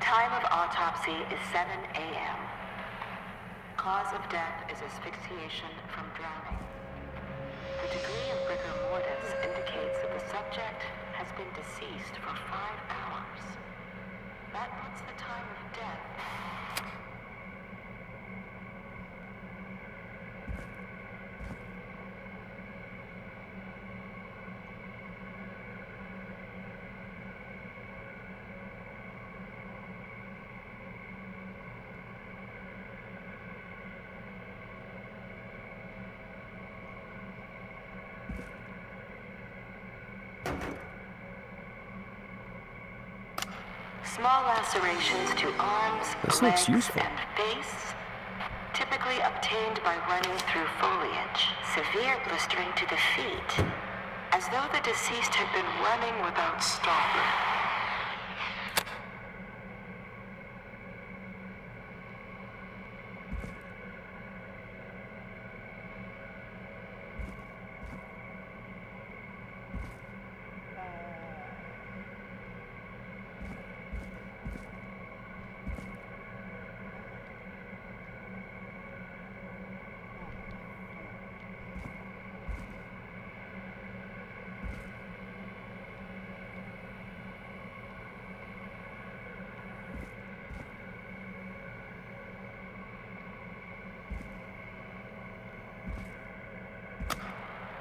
time of autopsy is 7 a.m. Cause of death is asphyxiation from drowning. The degree of rigor mortis indicates that the subject has been deceased for 5 hours. That puts the time of death. Small lacerations to arms, legs, and face, typically obtained by running through foliage. Severe blistering to the feet, as though the deceased had been running without stopping.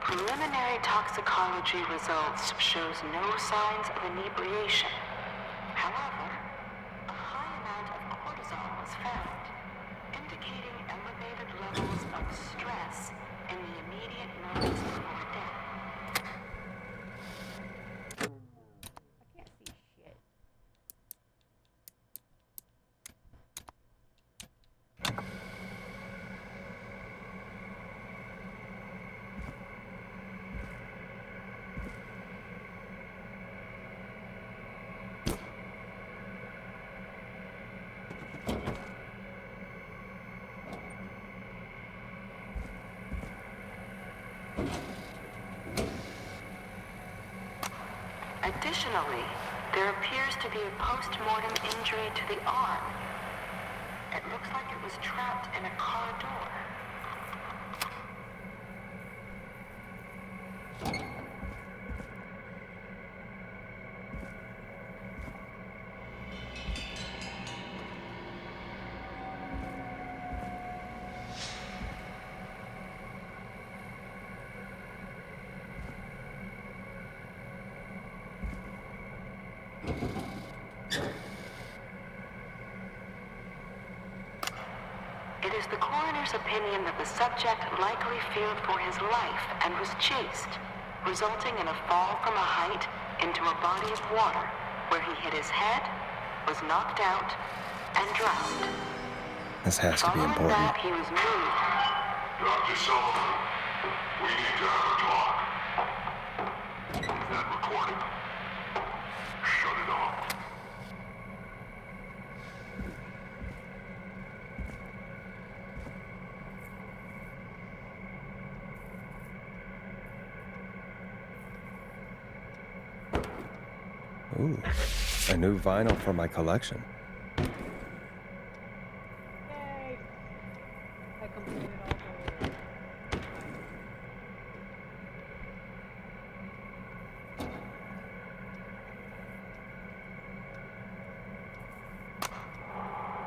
Preliminary toxicology results shows no signs of inebriation. However, a high amount of cortisol was found, indicating elevated levels of stress in the immediate moments before death. I can't see shit. Additionally, there appears to be a post-mortem injury to the arm. It looks like it was trapped in a car door. It is the coroner's opinion that the subject likely feared for his life and was chased, resulting in a fall from a height into a body of water, where he hit his head, was knocked out, and drowned. This has to be important. Following that, he was moved. Dr. Sullivan, we need to have a talk. Is that recording? Shut it off. Ooh, a new vinyl for my collection. Yay! I completed all the...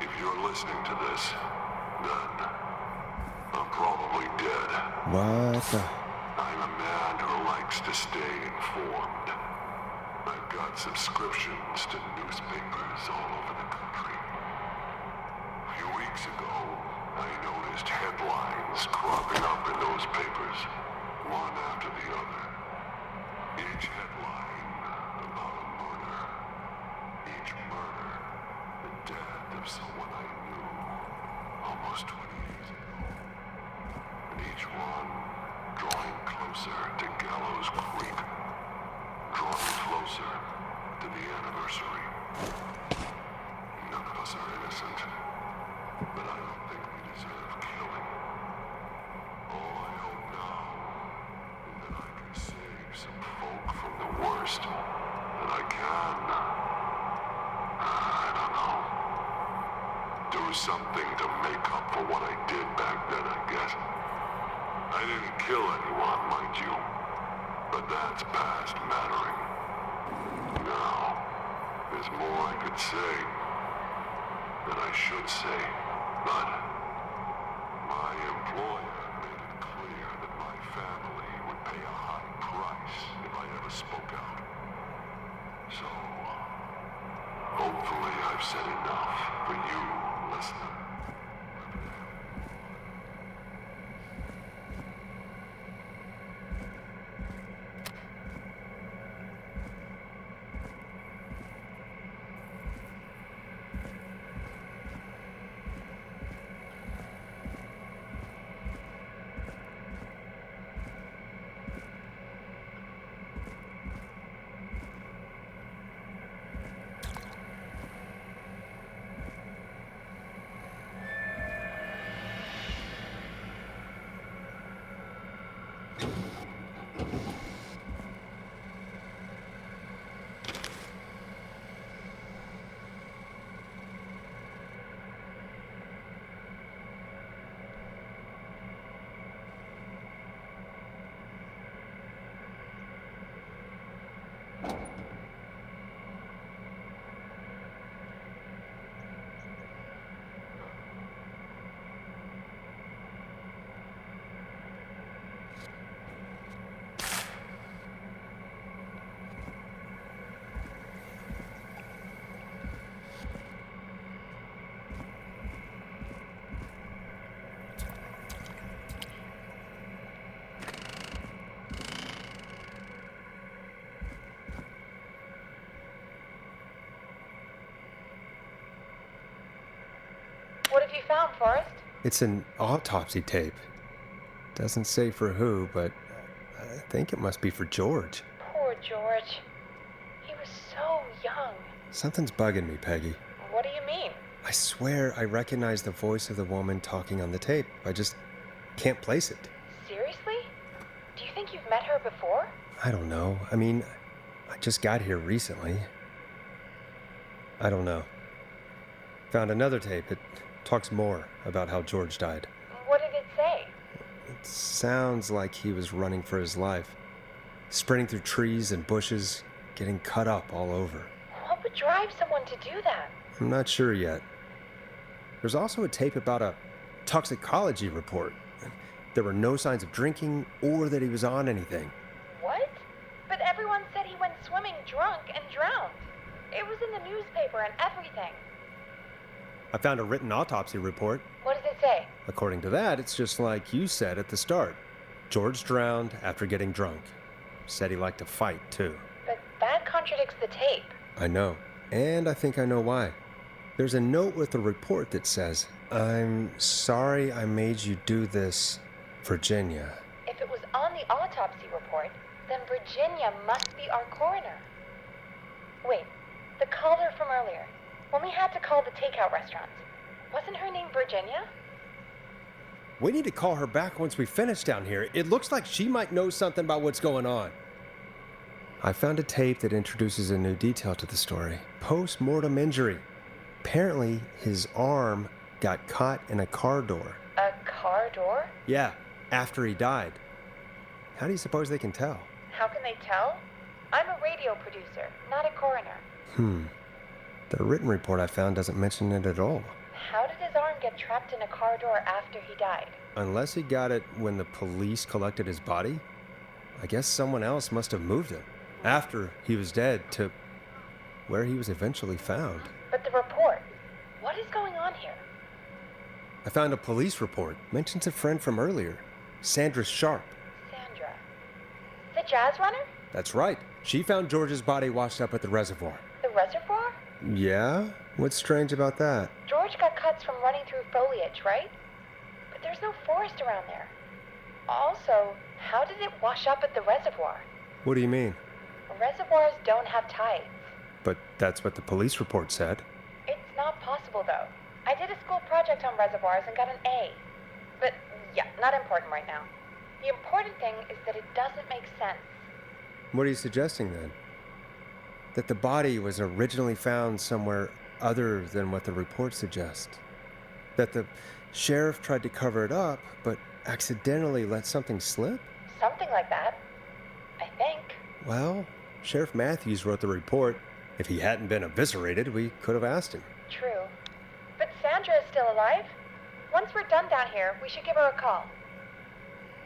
If you're listening to this, then I'm probably dead. What the? I'm a man who likes to stay informed. I've got subscriptions to newspapers all over the country. A few weeks ago, I noticed headlines cropping up in those papers, one after the other. Each headline about a murder. Each murder, the death of someone I knew almost 20 years ago. And each one drawing closer to Gallows Creek. Drawing closer to the anniversary. None of us are innocent, but I don't think we deserve killing. All I hope now is that I can save some folk from the worst that I can. I don't know. do something to make up for what I did back then, I guess. I didn't kill anyone, mind you, but that's past mattering. Now, there's more I could say that I should say, but my employer made it clear that my family would pay a high price if I ever spoke out. So, hopefully I've said enough for you, listener. What have you found, Forrest? It's an autopsy tape. Doesn't say for who, but I think it must be for George. Poor George. He was so young. Something's bugging me, Peggy. What do you mean? I swear I recognize the voice of the woman talking on the tape. I just can't place it. Seriously? Do you think you've met her before? I don't know. I mean, I just got here recently. I don't know. Found another tape. It talks more about how George died. What did it say? It sounds like he was running for his life. Sprinting through trees and bushes, getting cut up all over. What would drive someone to do that? I'm not sure yet. There's also a tape about a toxicology report. There were no signs of drinking or that he was on anything. What? But everyone said he went swimming drunk and drowned. It was in the newspaper and everything. I found a written autopsy report. What does it say? According to that, it's just like you said at the start. George drowned after getting drunk. Said he liked to fight, too. But that contradicts the tape. I know. And I think I know why. There's a note with the report that says, "I'm sorry I made you do this, Virginia." If it was on the autopsy report, then Virginia must be our coroner. Wait, the caller from earlier, when we had to call the takeout restaurants, wasn't her name Virginia? We need to call her back once we finish down here. It looks like she might know something about what's going on. I found a tape that introduces a new detail to the story. Post-mortem injury. Apparently, his arm got caught in a car door. A car door? Yeah, after he died. How do you suppose they can tell? How can they tell? I'm a radio producer, not a coroner. The written report I found doesn't mention it at all. How did his arm get trapped in a car door after he died? Unless he got it when the police collected his body, I guess someone else must have moved him after he was dead to where he was eventually found. But the report, what is going on here? I found a police report. Mentions a friend from earlier, Sandra Sharp. Sandra. The jazz runner? That's right. She found George's body washed up at the reservoir. The reservoir? Yeah? What's strange about that? George got cuts from running through foliage, right? But there's no forest around there. Also, how did it wash up at the reservoir? What do you mean? Reservoirs don't have tides. But that's what the police report said. It's not possible, though. I did a school project on reservoirs and got an A. But, yeah, not important right now. The important thing is that it doesn't make sense. What are you suggesting then? That the body was originally found somewhere other than what the report suggests? That the sheriff tried to cover it up, but accidentally let something slip? Something like that. I think. Well, Sheriff Matthews wrote the report. If he hadn't been eviscerated, we could have asked him. True. But Sandra is still alive. Once we're done down here, we should give her a call.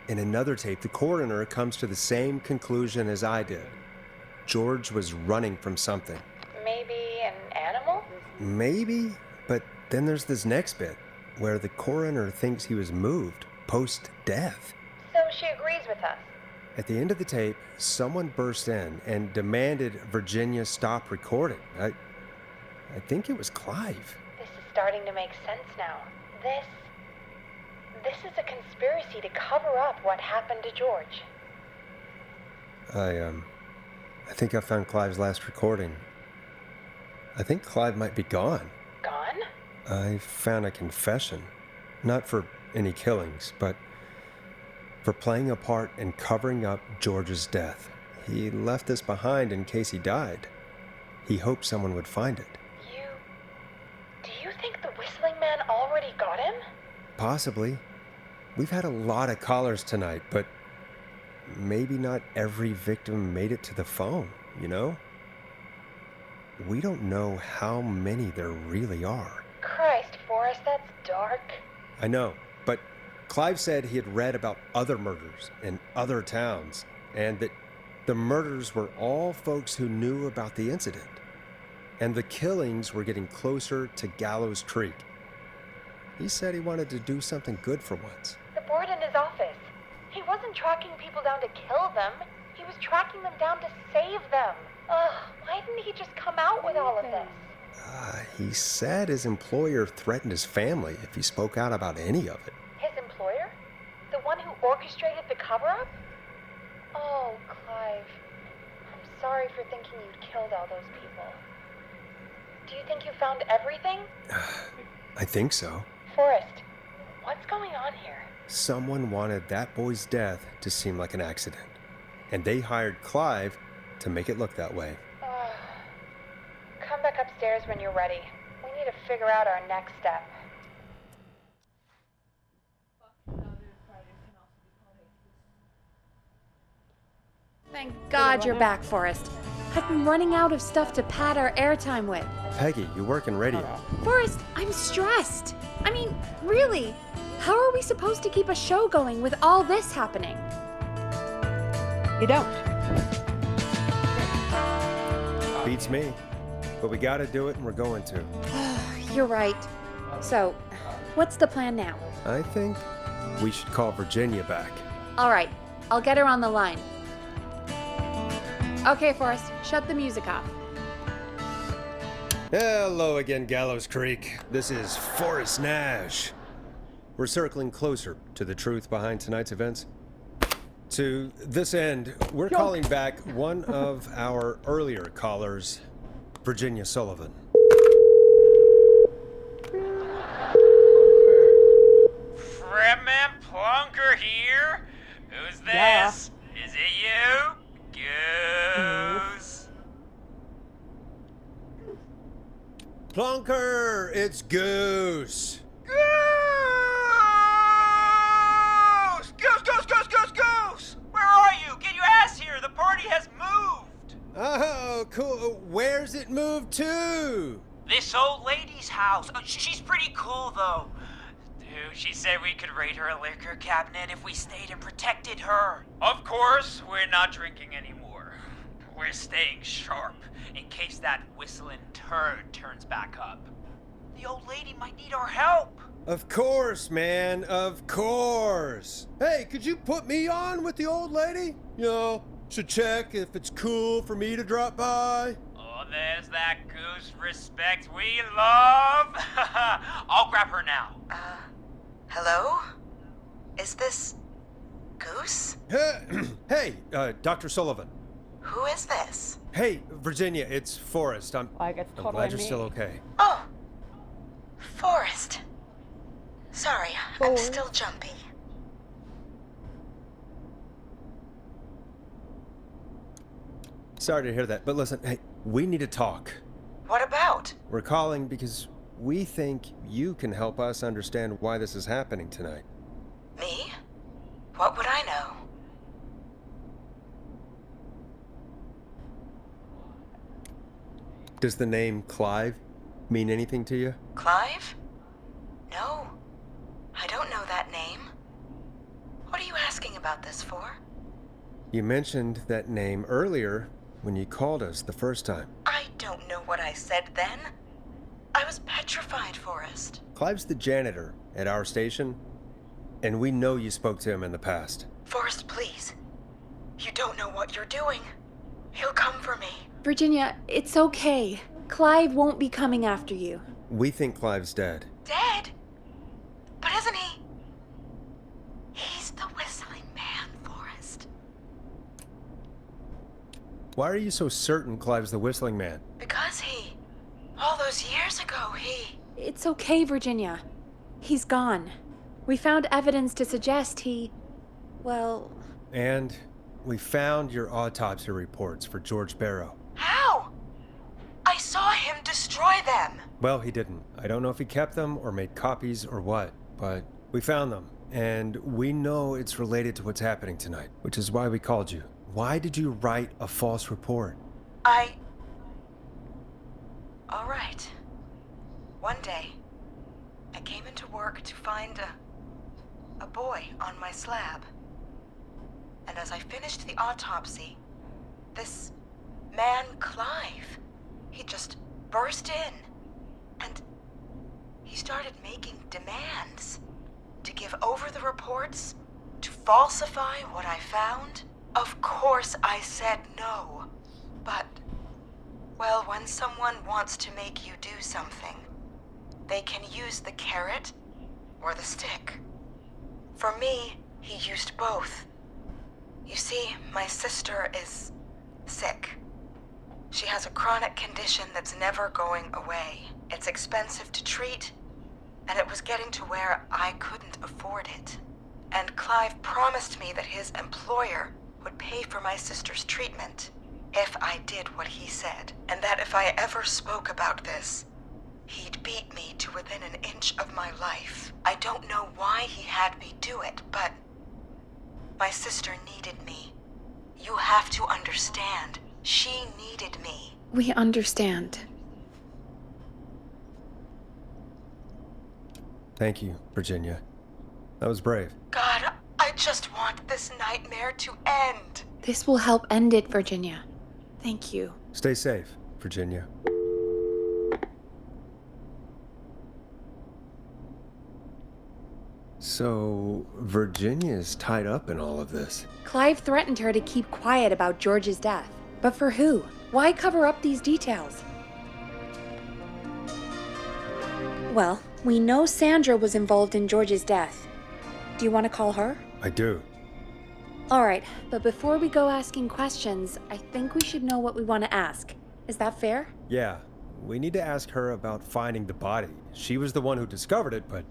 In another tape, the coroner comes to the same conclusion as I did. George was running from something. Maybe an animal? Maybe, but then there's this next bit, where the coroner thinks he was moved post-death. So she agrees with us. At the end of the tape, someone burst in and demanded Virginia stop recording. I think it was Clive. This is starting to make sense now. This is a conspiracy to cover up what happened to George. I think I found Clive's last recording. I think Clive might be gone. Gone? I found a confession. Not for any killings, but for playing a part in covering up George's death. He left this behind in case he died. He hoped someone would find it. Do you think the whistling man already got him? Possibly. We've had a lot of callers tonight, but maybe not every victim made it to the phone, you know? We don't know how many there really are. Christ, Forrest, that's dark. I know, but Clive said he had read about other murders in other towns, and that the murders were all folks who knew about the incident. And the killings were getting closer to Gallows Creek. He said he wanted to do something good for once. The board in his office. He wasn't tracking people down to kill them. He was tracking them down to save them. Ugh, why didn't he just come out with all of this? He said his employer threatened his family if he spoke out about any of it. His employer? The one who orchestrated the cover-up? Oh, Clive. I'm sorry for thinking you'd killed all those people. Do you think you found everything? I think so. Forrest, what's going on here? Someone wanted that boy's death to seem like an accident, and they hired Clive to make it look that way. Come back upstairs when you're ready. We need to figure out our next step. Thank God you're back, Forrest. I've been running out of stuff to pad our airtime with. Peggy, you work in radio. Forrest, I'm stressed. I mean, really, how are we supposed to keep a show going with all this happening? You don't. Beats me. But we gotta do it, and we're going to. You're right. So, what's the plan now? I think we should call Virginia back. All right, I'll get her on the line. Okay, Forrest, shut the music off. Hello again, Gallows Creek. This is Forrest Nash. We're circling closer to the truth behind tonight's events. To this end, we're calling back one of our earlier callers, Virginia Sullivan. Fredman Plunker here? Who's this? Yeah. Is it you? Goose. Plunker, it's Goose. Goose! Goose, Goose, Goose, Goose, Goose! Where are you? Get your ass here. The party has moved. Oh, cool. Where's it moved to? This old lady's house. Oh, she's pretty cool, though. Dude, she said we could raid her liquor cabinet if we stayed and protected her. Of course, we're not drinking anymore. We're staying sharp in case that whistling turd turns back up. The old lady might need our help. Of course, man. Of course. Hey, could you put me on with the old lady? You know, should check if it's cool for me to drop by. Oh, there's that goose respect we love. I'll grab her now. Hello? Is this Goose? Hey, Dr. Sullivan. Who is this? Hey, Virginia, it's Forrest. I'm Like it's glad totally you're me. still okay. Oh, Forrest. Sorry, I'm still jumpy. Sorry to hear that, but listen, hey, we need to talk. What about? We're calling because we think you can help us understand why this is happening tonight. Me? What would I know? Does the name Clive mean anything to you? Clive? No. I don't know that name. What are you asking about this for? You mentioned that name earlier when you called us the first time. I don't know what I said then. I was petrified, Forrest. Clive's the janitor at our station, and we know you spoke to him in the past. Forrest, please. You don't know what you're doing. He'll come for me. Virginia, it's okay. Clive won't be coming after you. We think Clive's dead. Dead? But isn't he? He's the whistling man, Forrest. Why are you so certain Clive's the whistling man? Because all those years ago, It's okay, Virginia. He's gone. We found evidence to suggest well... And we found your autopsy reports for George Barrow. How? I saw him destroy them. Well, he didn't. I don't know if he kept them or made copies or what, but we found them. And we know it's related to what's happening tonight, which is why we called you. Why did you write a false report? All right. One day, I came into work to find a boy on my slab. And as I finished the autopsy, this man, Clive, he just burst in. And he started making demands to give over the reports, to falsify what I found. Of course I said no. But, well, when someone wants to make you do something, they can use the carrot or the stick. For me, he used both. You see, my sister is sick. She has a chronic condition that's never going away. It's expensive to treat, and it was getting to where I couldn't afford it. And Clive promised me that his employer would pay for my sister's treatment if I did what he said, and that if I ever spoke about this, he'd beat me to within an inch of my life. I don't know why he had me do it, but my sister needed me. You have to understand. She needed me. We understand. Thank you, Virginia. That was brave. God, I just want this nightmare to end. This will help end it, Virginia. Thank you. Stay safe, Virginia. So, Virginia's tied up in all of this. Clive threatened her to keep quiet about George's death. But for who? Why cover up these details? Well, we know Sandra was involved in George's death. Do you want to call her? I do. All right, but before we go asking questions, I think we should know what we want to ask. Is that fair? Yeah, we need to ask her about finding the body. She was the one who discovered it, but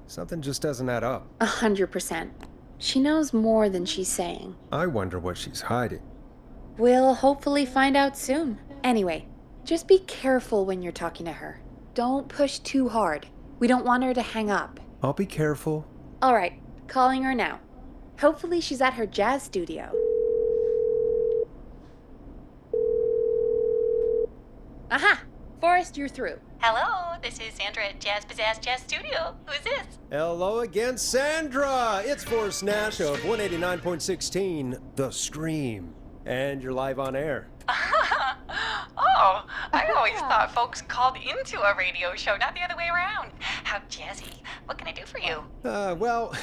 something just doesn't add up. 100%. She knows more than she's saying. I wonder what she's hiding. We'll hopefully find out soon. Anyway, just be careful when you're talking to her. Don't push too hard. We don't want her to hang up. I'll be careful. All right, calling her now. Hopefully she's at her jazz studio. Aha! Forrest, you're through. Hello, this is Sandra at Jazz Pizzazz Jazz Studio. Who is this? Hello again, Sandra! It's Forrest Nash of 189.16, The Scream. And you're live on air. Oh, I always thought folks called into a radio show, not the other way around. How jazzy. What can I do for you? Well,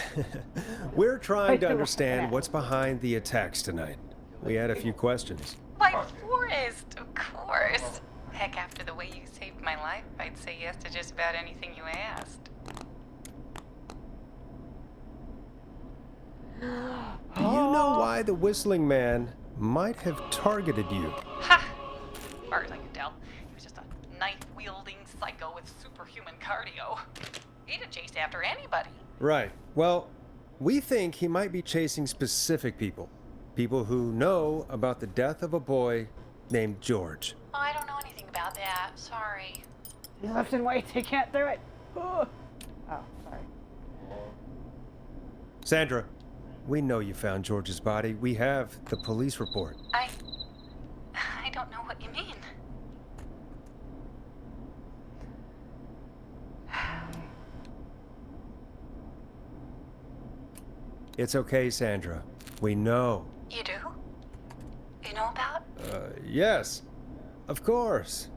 we're trying to understand what's behind the attacks tonight. We had a few questions. Why, Forrest, of course. Heck, after the way you saved my life, I'd say yes to just about anything you asked. Do you know why the Whistling Man might have targeted you? Ha! As far as I can tell, he was just a knife-wielding psycho with superhuman cardio. He'd have chased after anybody. Right. Well, we think he might be chasing specific people. People who know about the death of a boy named George. Oh, I don't know anything about that. Sorry. He's lifting weights. He can't do it. Oh, sorry. Sandra, we know you found George's body. We have the police report. I don't know what you mean. It's okay, Sandra. We know. You do? You know about? Yes. Of course.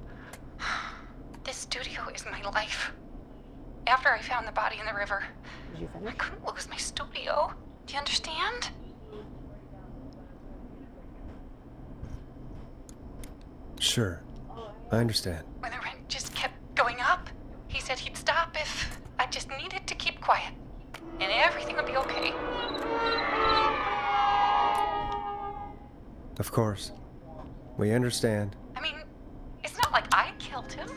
This studio is my life. After I found the body in the river, Did you I finish? couldn't lose my studio. Do you understand? Sure. I understand. When the rent just kept going up, he said he'd stop if I just needed to keep quiet. And everything would be okay. Of course. We understand. I mean, it's not like I killed him.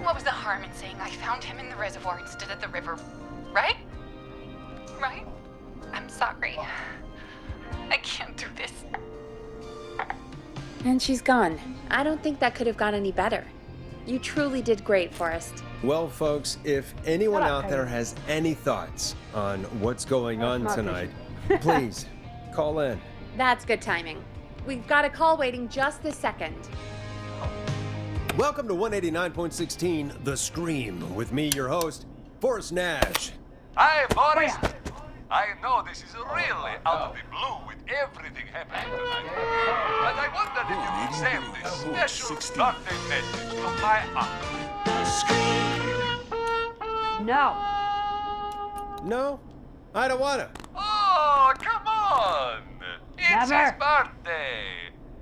What was the harm in saying I found him in the reservoir instead of the river? Right? Right? I'm sorry. I can't do this. And she's gone. I don't think that could have gone any better. You truly did great, Forrest. Well, folks, if anyone Shut up, out there Peggy. has any thoughts on what's going on not tonight, please call in. That's good timing. We've got a call waiting just this second. Welcome to 189.16 The Scream with me, your host, Forrest Nash. Hi, Forrest. I know this is really out of the blue with everything happening tonight. But I wondered if you could send this special birthday message to my uncle. No. No, I don't wanna. Oh, come on. It's Never. his birthday.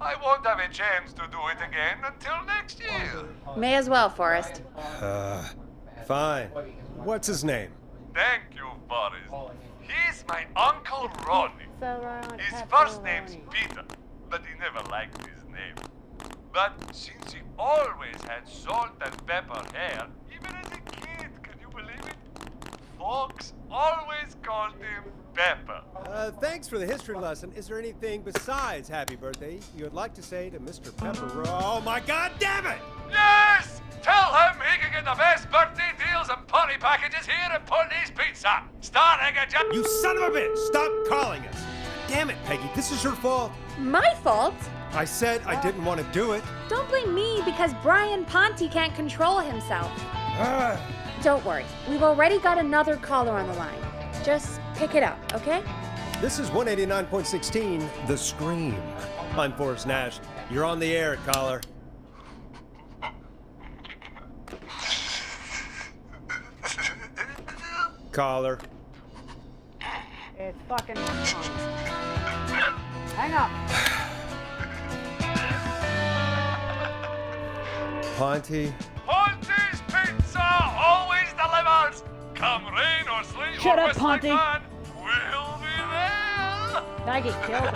I won't have a chance to do it again until next year. May as well, Forrest. Fine. What's his name? Thank you, Forrest. He's my Uncle Ronnie. His first name's Peter, but he never liked his name. But since he always had salt and pepper hair, even as a kid, can you believe it? Folks always called him Pepper. Thanks for the history lesson. Is there anything besides happy birthday you would like to say to Mr. Pepper? Oh my God damn it! Yes! Tell him he can get the best birthday deals and party packages here at Pony's Pizza. Starting at just... You son of a bitch! Stop calling us! Damn it, Peggy, this is your fault. My fault? I said I didn't want to do it. Don't blame me because Brian Ponte can't control himself. Ah. Don't worry. We've already got another caller on the line. Just pick it up, okay? This is 189.16 The Scream. I'm Forrest Nash. You're on the air, caller. Caller. It's fucking fine. Hang up. Ponte. Ponte's Pizza always delivers. Come rain or sleet Shut or up, whistling Ponte. fan, we'll be there. I get killed.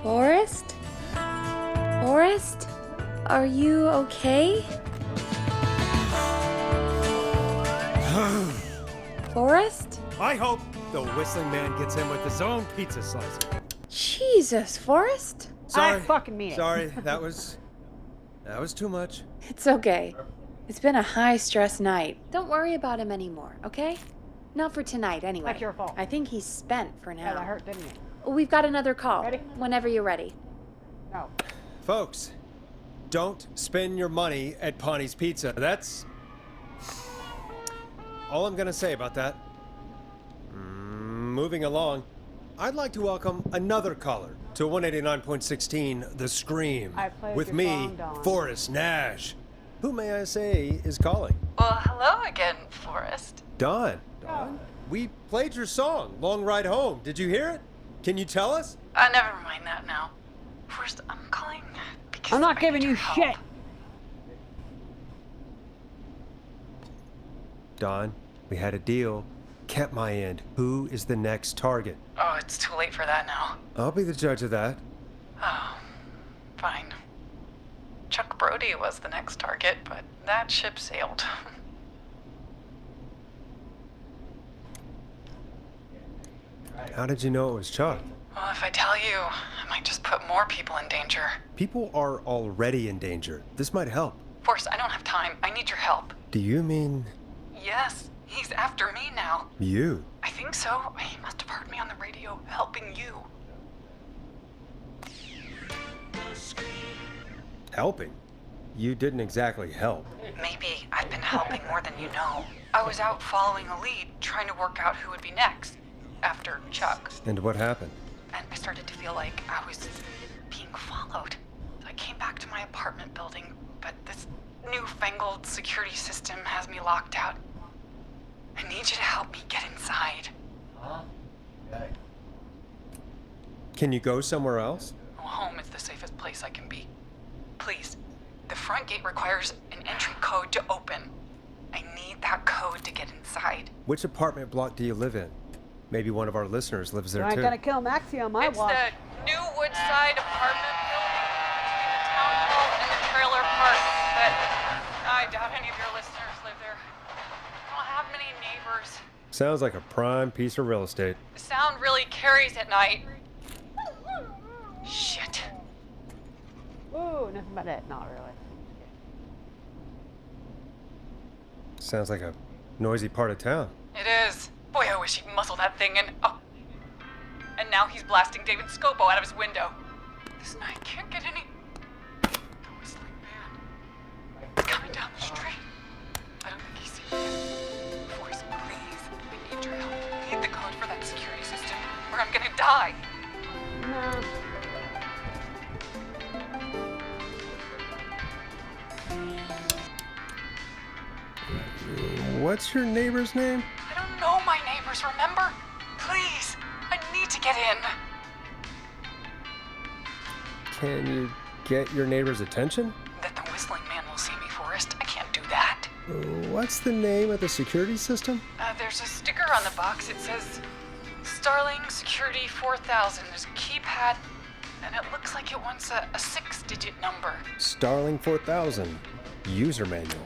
Forrest? Forrest? Are you okay? Forrest? I hope the whistling man gets in with his own pizza slicer. Jesus, Forrest? Sorry. I fucking mean it. Sorry, that was too much. It's okay. It's been a high-stress night. Don't worry about him anymore, okay? Not for tonight, anyway. That's your fault. I think he's spent for now. Yeah, that hurt, didn't it? We've got another call. Ready? Whenever you're ready. No. Folks, don't spend your money at Ponte's Pizza. That's all I'm gonna say about that. Moving along, I'd like to welcome another caller to 189.16 The Scream I played with your me, song, Dawn. Forrest Nash. Who may I say is calling? Well, hello again, Forrest. Dawn. Dawn? We played your song, Long Ride Home. Did you hear it? Can you tell us? Never mind that now. First, I'm calling because I'm not I giving need you your help. shit. Dawn, we had a deal. Kept my end. Who is the next target? Oh, it's too late for that now. I'll be the judge of that. Oh, fine. Chuck Brody was the next target, but that ship sailed. How did you know it was Chuck? Well, if I tell you, I might just put more people in danger. People are already in danger. This might help. Forrest, I don't have time. I need your help. Do you mean Yes, he's after me now. you? I think so. He must have heard me on the radio helping you. Helping? You didn't exactly help. Maybe I've been helping more than you know. I was out following a lead, trying to work out who would be next, after Chuck. And what happened? And I started to feel like I was being followed. So I came back to my apartment building, but this newfangled security system has me locked out. I need you to help me get inside. Can you go somewhere else? Well, home is the safest place I can be. Please, the front gate requires an entry code to open. I need that code to get inside. Which apartment block do you live in? Maybe one of our listeners lives there You ain't too. gonna kill Maxie on my It's watch. the new Woodside apartment building between the town hall and the trailer park. But I doubt any of your listeners live there. I don't have many neighbors. Sounds like a prime piece of real estate. The sound really carries at night. Shit. Ooh, nothing about that. Not really. Sounds like a noisy part of town. It is. Boy, I wish he'd muscle that thing in. Oh. And now he's blasting David Scopo out of his window. This night can't get any. The whistling man. Coming down the street. I don't think he's seen me. Forrest, please. I need your help. I need the code for that security system, or I'm gonna die. No. What's your neighbor's name? I don't know my neighbors, remember? Please, I need to get in. Can you get your neighbor's attention? That the whistling man will see me, Forrest. I can't do that. What's the name of the security system? There's a sticker on the box. It says Starling Security 4000. There's a keypad, and it looks like it wants a 6-digit number. Starling 4000. User manual.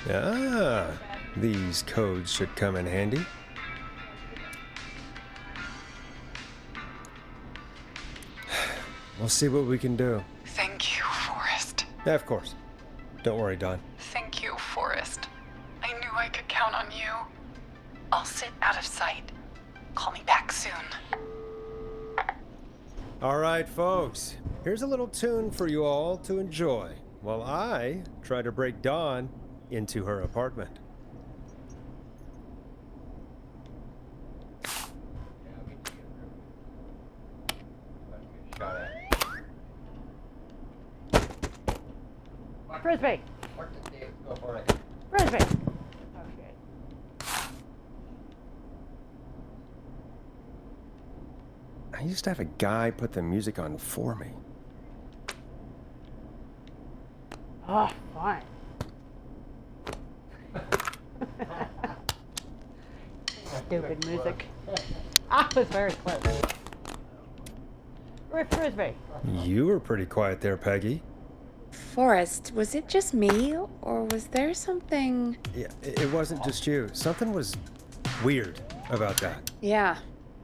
Ah, these codes should come in handy. We'll see what we can do. Thank you, Forrest. Yeah, of course. Don't worry, Don. Thank you, Forrest. I knew I could count on you. I'll sit out of sight. Call me back soon. All right, folks. Here's a little tune for you all to enjoy while I try to break Dawn into her apartment. Frisbee. Frisbee. Oh shit. I used to have a guy put the music on for me. Oh, fine. Stupid music. I was very close. Frisbee. You were pretty quiet there, Peggy. Forrest, was it just me, or was there something? Yeah, it wasn't just you. Something was weird about that. Yeah.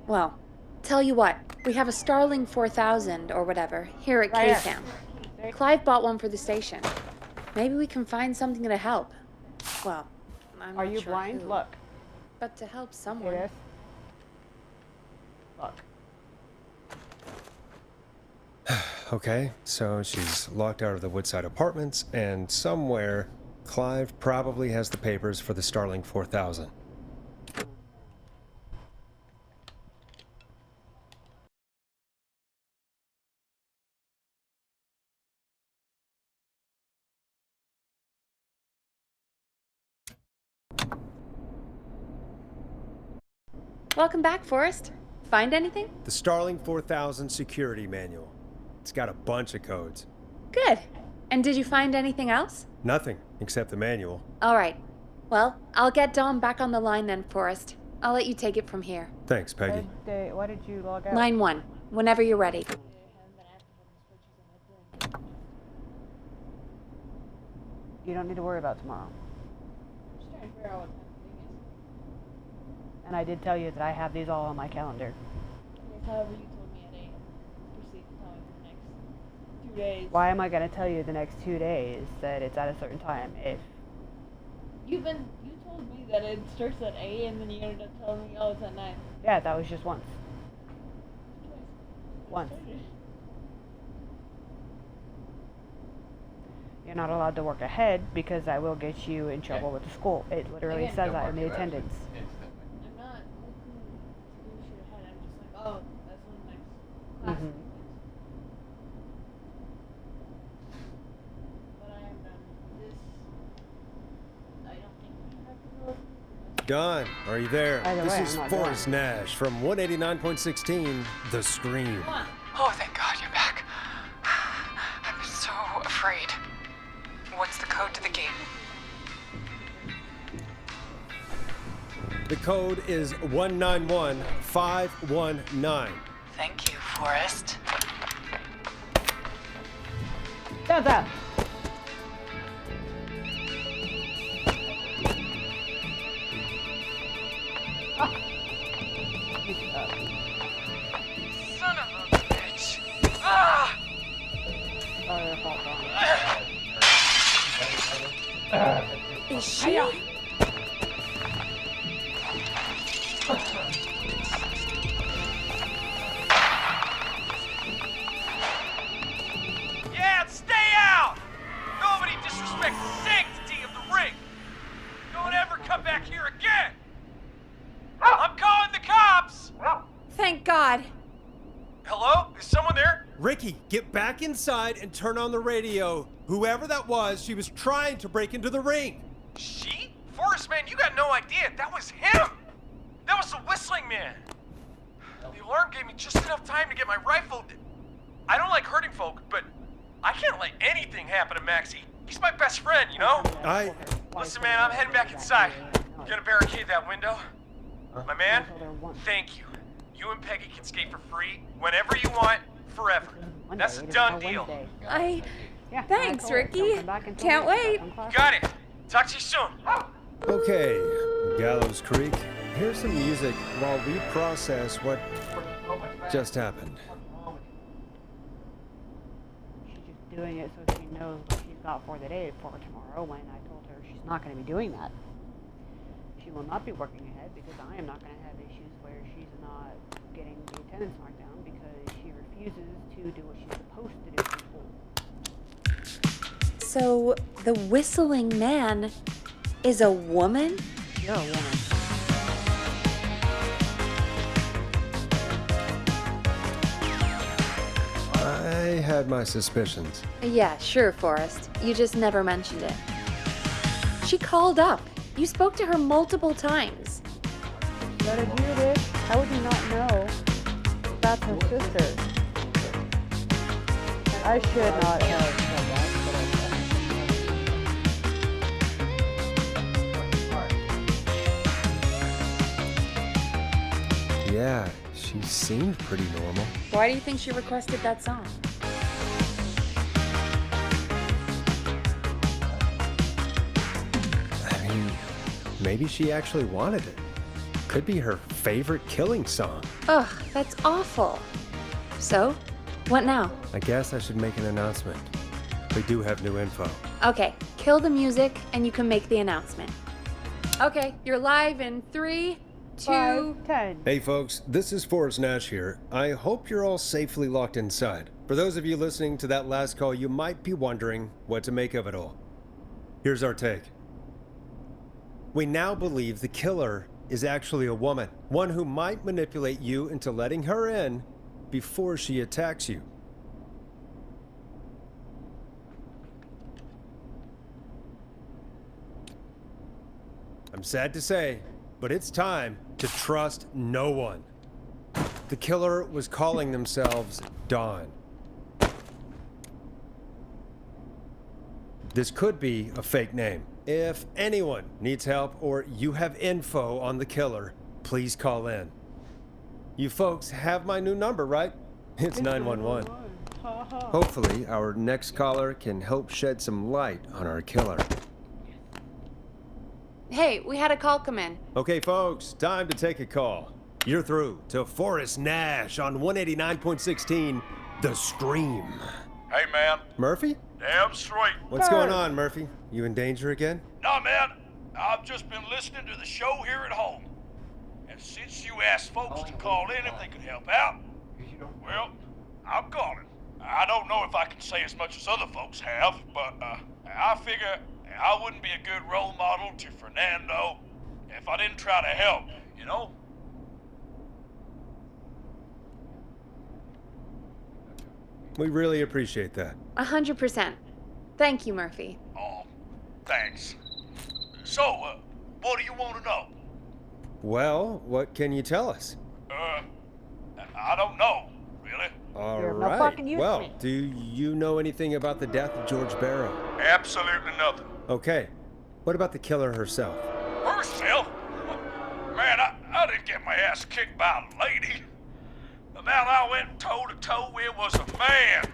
Well, tell you what, we have a Starling 4000 or whatever here at Right KFAM. Clive bought one for the station. Maybe we can find something to help. Well, I'm Are not you sure blind? who, Look. but to help See someone. this? Look. Okay, so she's locked out of the Woodside Apartments, and somewhere, Clive probably has the papers for the Starling 4000. Welcome back, Forrest. Find anything? The Starling 4000 security manual. It's got a bunch of codes. Good. And did you find anything else? Nothing, except the manual. All right. Well, I'll get Dom back on the line then, Forrest. I'll let you take it from here. Thanks, Peggy. What did you log out? Line 1, whenever you're ready. You don't need to worry about tomorrow. And I did tell you that I have these all on my calendar. However you told me. 2 days. Why am I gonna tell you the next 2 days that it's at a certain time if... You told me that it starts at 8 and then you ended up telling me, oh, it's at 9. Yeah, that was just once. Once. You're not allowed to work ahead because I will get you in trouble with the school. It literally says that in the attendance. I'm not looking to do shit ahead. I'm just like, oh, that's when the next class begins. But I am done with this. I don't think we have to go. Don, are you there? Either This way, is I'm not Forrest done. Nash from 189.16, The Scream. Oh, thank God you're back. I'm so afraid. What's the code to the gate? The code is 191519. Thank you, Forrest. That's up. Son of a bitch. Ah! Oh, your fault, Don. Is she? Yeah, stay out! Nobody disrespects the sanctity of the ring! Don't ever come back here again! I'm calling the cops! Thank God. Hello? Is someone there? Ricky, get back inside and turn on the radio. Whoever that was, she was trying to break into the ring. She? Forrest, man, you got no idea. That was him! That was the whistling man! The alarm gave me just enough time to get my rifle. I don't like hurting folk, but I can't let anything happen to Maxie. He's my best friend, you know? Listen, man, I'm heading back inside. You gonna barricade that window? My man, thank you. You and Peggy can skate for free whenever you want, forever. That's a done deal. Thanks, Ricky. Can't wait. Got it. Talk to you soon. Okay, Gallows Creek, here's some music while we process what just happened. She's just doing it so she knows what she's got for the day for tomorrow when I told her she's not going to be doing that. She will not be working ahead because I am not going to have issues where she's not getting the attendance marked down because she refuses to do what she's supposed to do in school. So, the whistling man is a woman? You're a woman. I had my suspicions. Yeah, sure, Forrest. You just never mentioned it. She called up. You spoke to her multiple times. But if you did, how would you not know that's her sister? I should not have said that, but I Yeah, she seemed pretty normal. Why do you think she requested that song? I mean, maybe she actually wanted it. Could be her favorite killing song. Ugh, that's awful. So, what now? I guess I should make an announcement. We do have new info. Okay, kill the music and you can make the announcement. Okay, you're live in 3, 2... 5, 10. Hey folks, this is Forrest Nash here. I hope you're all safely locked inside. For those of you listening to that last call, you might be wondering what to make of it all. Here's our take. We now believe the killer is actually a woman, one who might manipulate you into letting her in before she attacks you. I'm sad to say, but it's time to trust no one. The killer was calling themselves Dawn. This could be a fake name. If anyone needs help or you have info on the killer, please call in. You folks have my new number, right? It's 911. Hopefully, our next caller can help shed some light on our killer. Hey, we had a call come in. Okay, folks, time to take a call. You're through to Forrest Nash on 189.16, The Scream. Hey, man. Murphy? Damn straight. What's going on, Murphy? You in danger again? Nah, man. I've just been listening to the show here at home. And since you asked folks to call in if they could help out, well, I'm calling. I don't know if I can say as much as other folks have, but I figure I wouldn't be a good role model to Fernando if I didn't try to help, you know? We really appreciate that. 100%. Thank you, Murphy. Oh, thanks. So, what do you want to know? Well, what can you tell us? I don't know, really. All You're no right. fucking use to Well, me. do you know anything about the death of George Barrow? Absolutely nothing. Okay. What about the killer herself? Herself? Man, I didn't get my ass kicked by a lady. The man I went toe-to-toe with was a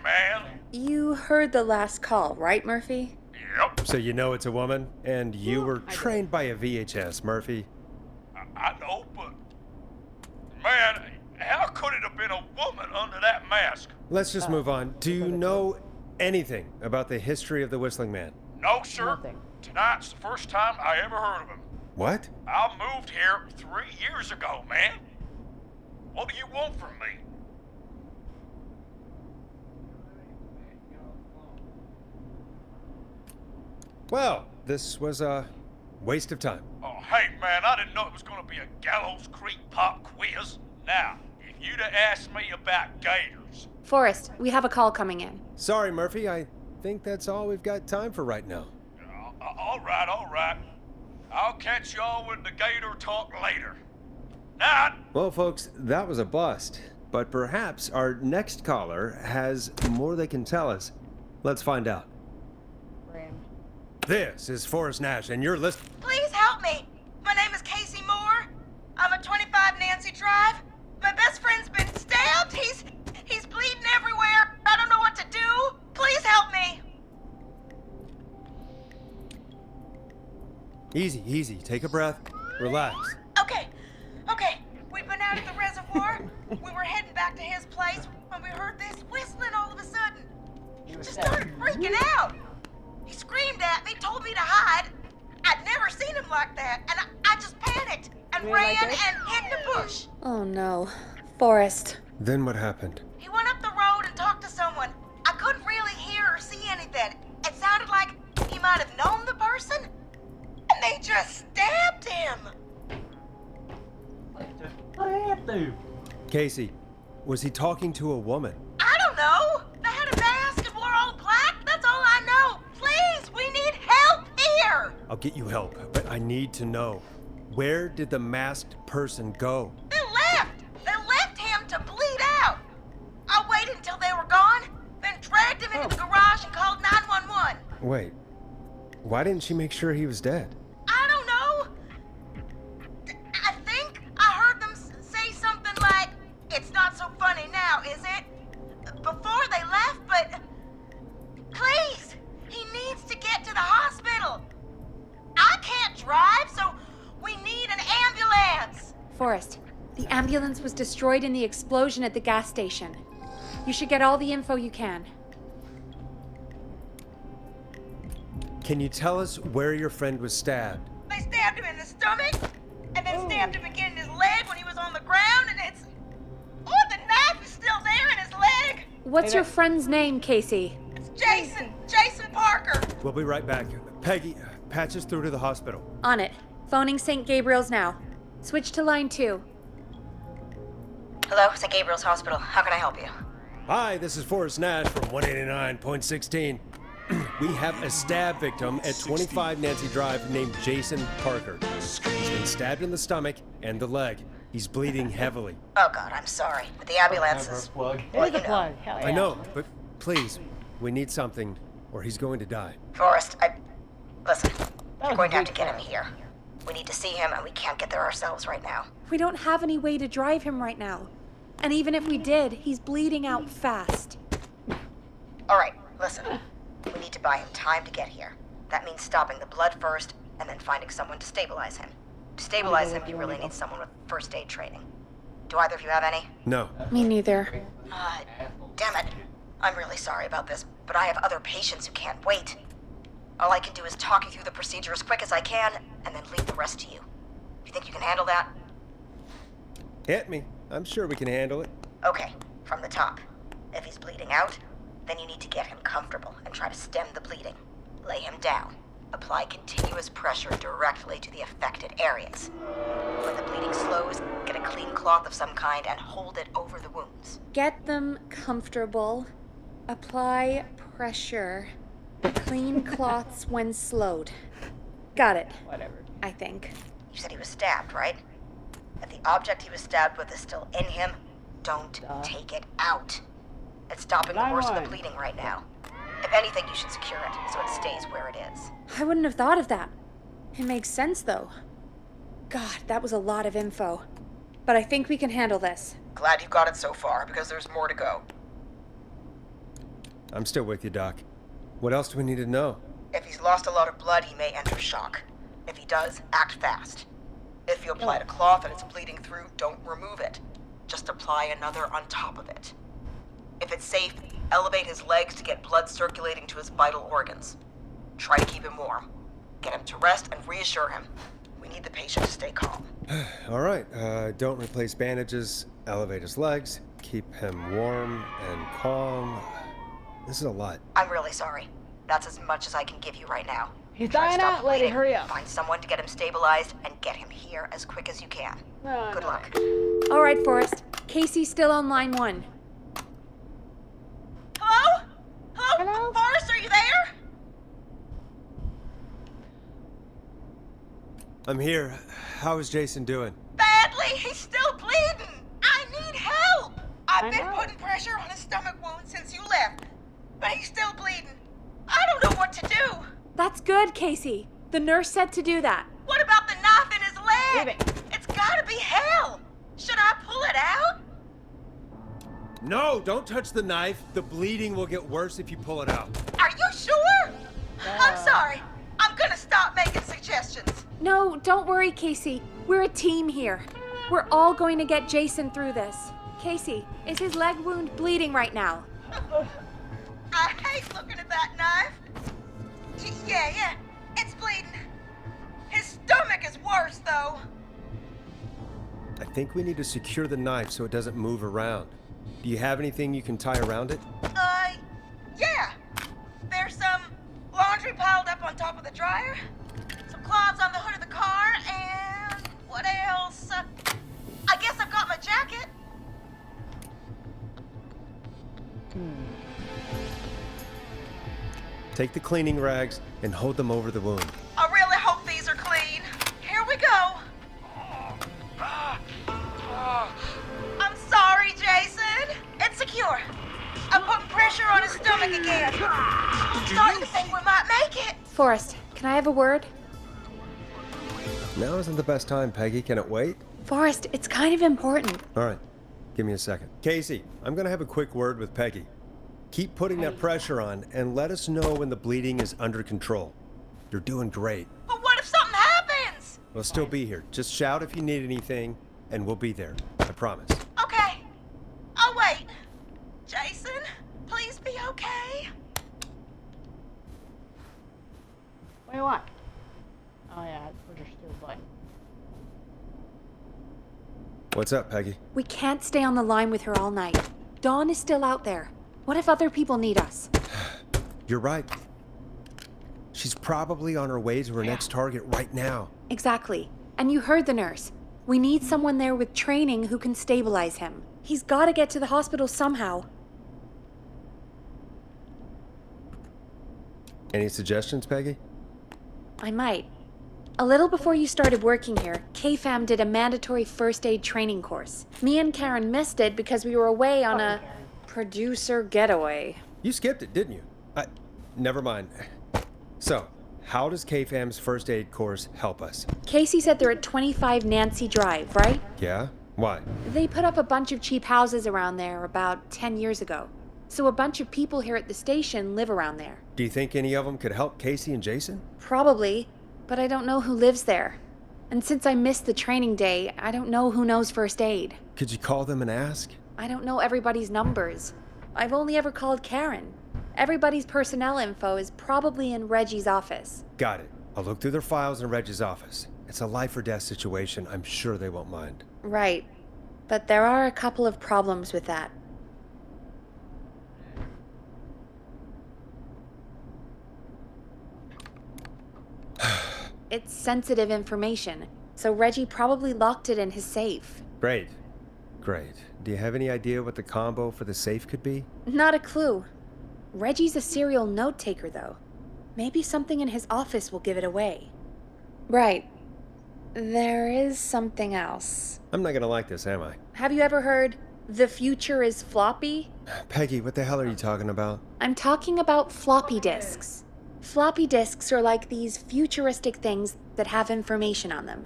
man. You heard the last call, right, Murphy? Yep, So you know it's a woman, and you were trained by a VHS, Murphy. I know, but... Man, how could it have been a woman under that mask? Let's just move on. Do you know anything about the history of the Whistling Man? No, sir. Nothing. Tonight's the first time I ever heard of him. What? I moved here 3 years ago, man. What do you want from me? Well, this was a waste of time. Oh, hey, man, I didn't know it was gonna be a Gallows Creek pop quiz. Now, if you'd have asked me about gators... Forrest, we have a call coming in. Sorry, Murphy. I think that's all we've got time for right now. All right. I'll catch y'all with the gator talk later. Night! Well, folks, that was a bust. But perhaps our next caller has more they can tell us. Let's find out. Rams. This is Forrest Nash, and you're listening. Please help me. My name is Casey Moore. I'm at 25 Nancy Drive. My best friend's been stabbed. He's bleeding everywhere. I don't know what to do. Please help me. Easy. Take a breath. Relax. Okay. We've been out at the reservoir. We were heading back to his place when we heard this whistling all of a sudden. He just started freaking out. He screamed at me, told me to hide. I'd never seen him like that, and I just panicked and You ran like and it? hid in the bush. Oh no. Forrest. Then what happened? He went up the road and talked to someone. I couldn't really hear or see anything. It sounded like he might have known the person, and they just stabbed him. Casey, was he talking to a woman? I don't know. They had a mask and wore all black. That's all I know. Please, we need help here. I'll get you help, but I need to know. Where did the masked person go? They left him to bleed out. I waited until they were gone, then dragged him into the garage and called 911. Wait, why didn't she make sure he was dead? I don't know. I think I heard them say something like, "It's not so funny now, is it?" Before they left, but please, he needs to get to the hospital. I can't drive, so we need an ambulance. Forrest, the ambulance was destroyed in the explosion at the gas station. You should get all the info you can. Can you tell us where your friend was stabbed? They stabbed him in the stomach, and then stabbed him again in his leg when he was on the ground, and it's... Oh, the knife is still there in his leg. What's your friend's name, Casey? It's Jason Parker. We'll be right back. Peggy, patch us through to the hospital. On it. Phoning St. Gabriel's now. Switch to line 2. Hello, St. Gabriel's Hospital. How can I help you? Hi, this is Forrest Nash from 189.16. We have a stab victim at 25 Nancy Drive named Jason Parker. He's been stabbed in the stomach and the leg. He's bleeding heavily. Oh, God, I'm sorry. But the ambulance is... It is a plug. Hell yeah. I know, but please, we need something or he's going to die. Forrest, Listen, was you're going to a have to big get him plug. here. We need to see him, and we can't get there ourselves right now. We don't have any way to drive him right now. And even if we did, he's bleeding out fast. All right, listen. We need to buy him time to get here. That means stopping the blood first, and then finding someone to stabilize him. To stabilize him, you really need someone with first aid training. Do either of you have any? No. Me neither. Damn it. I'm really sorry about this, but I have other patients who can't wait. All I can do is talk you through the procedure as quick as I can, and then leave the rest to you. You think you can handle that? Hit me. I'm sure we can handle it. Okay, from the top. If he's bleeding out, then you need to get him comfortable and try to stem the bleeding. Lay him down. Apply continuous pressure directly to the affected areas. When the bleeding slows, get a clean cloth of some kind and hold it over the wounds. Get them comfortable. Apply pressure. Clean cloths when slowed. Got it. Whatever. I think. You said he was stabbed, right? If the object he was stabbed with is still in him, don't take it out. It's stopping the worst of the bleeding right now. If anything, you should secure it so it stays where it is. I wouldn't have thought of that. It makes sense, though. God, that was a lot of info. But I think we can handle this. Glad you got it so far, because there's more to go. I'm still with you, Doc. What else do we need to know? If he's lost a lot of blood, he may enter shock. If he does, act fast. If you applied a cloth and it's bleeding through, don't remove it. Just apply another on top of it. If it's safe, elevate his legs to get blood circulating to his vital organs. Try to keep him warm. Get him to rest and reassure him. We need the patient to stay calm. All right, don't replace bandages, elevate his legs, keep him warm and calm. This is a lot. I'm really sorry. That's as much as I can give you right now. He's Try to dying stop out, the lady. bleeding, Hurry up. Find someone to get him stabilized and get him here as quick as you can. Good luck. All right, Forrest. Casey's still on line 1. Hello? Hello? Forrest, are you there? I'm here. How is Jason doing? Badly. He's still bleeding. I need help. I've been putting pressure on his stomach wound since you left, but he's still bleeding. I don't know what to do. That's good, Casey. The nurse said to do that. What about the knife in his leg? Leave it. It's gotta be hell. Should I pull it out? No, don't touch the knife. The bleeding will get worse if you pull it out. Are you sure? I'm sorry. I'm gonna stop making suggestions. No, don't worry, Casey. We're a team here. We're all going to get Jason through this. Casey, is his leg wound bleeding right now? I hate looking at that knife. Yeah, it's bleeding. His stomach is worse, though. I think we need to secure the knife so it doesn't move around. Do you have anything you can tie around it? Yeah. There's some laundry piled up on top of the dryer, some cloths on the hood of the car, and what else? I guess I've got my jacket. Take the cleaning rags and hold them over the wound. I really hope these are clean. Here we go. I'm sorry, Jason. It's secure. I'm putting pressure on his stomach again. Starting to think we might make it. Forrest, can I have a word? Now isn't the best time, Peggy. Can it wait? Forrest, it's kind of important. All right, give me a second. Casey, I'm gonna have a quick word with Peggy. Keep putting that pressure on and let us know when the bleeding is under control. You're doing great. But what if something happens? We'll still be here. Just shout if you need anything, and we'll be there. I promise. Okay. I'll wait. Jason, please be okay. What do you want? Oh yeah, we're just still button. What's up, Peggy? We can't stay on the line with her all night. Dawn is still out there. What if other people need us? You're right. She's probably on her way to her next target right now. Exactly. And you heard the nurse. We need someone there with training who can stabilize him. He's got to get to the hospital somehow. Any suggestions, Peggy? I might. A little before you started working here, KFAM did a mandatory first aid training course. Me and Karen missed it because we were away on a producer getaway. You skipped it, didn't you? Never mind. So, how does KFAM's first aid course help us? Casey said they're at 25 Nancy Drive, right? Yeah? Why? They put up a bunch of cheap houses around there about 10 years ago. So a bunch of people here at the station live around there. Do you think any of them could help Casey and Jason? Probably, but I don't know who lives there. And since I missed the training day, I don't know who knows first aid. Could you call them and ask? I don't know everybody's numbers. I've only ever called Karen. Everybody's personnel info is probably in Reggie's office. Got it. I'll look through their files in Reggie's office. It's a life or death situation. I'm sure they won't mind. Right. But there are a couple of problems with that. It's sensitive information, so Reggie probably locked it in his safe. Great. Great. Do you have any idea what the combo for the safe could be? Not a clue. Reggie's a serial note taker, though. Maybe something in his office will give it away. Right. There is something else. I'm not gonna like this, am I? Have you ever heard, "The future is floppy"? Peggy, what the hell are you talking about? I'm talking about floppy disks. Floppy disks are like these futuristic things that have information on them.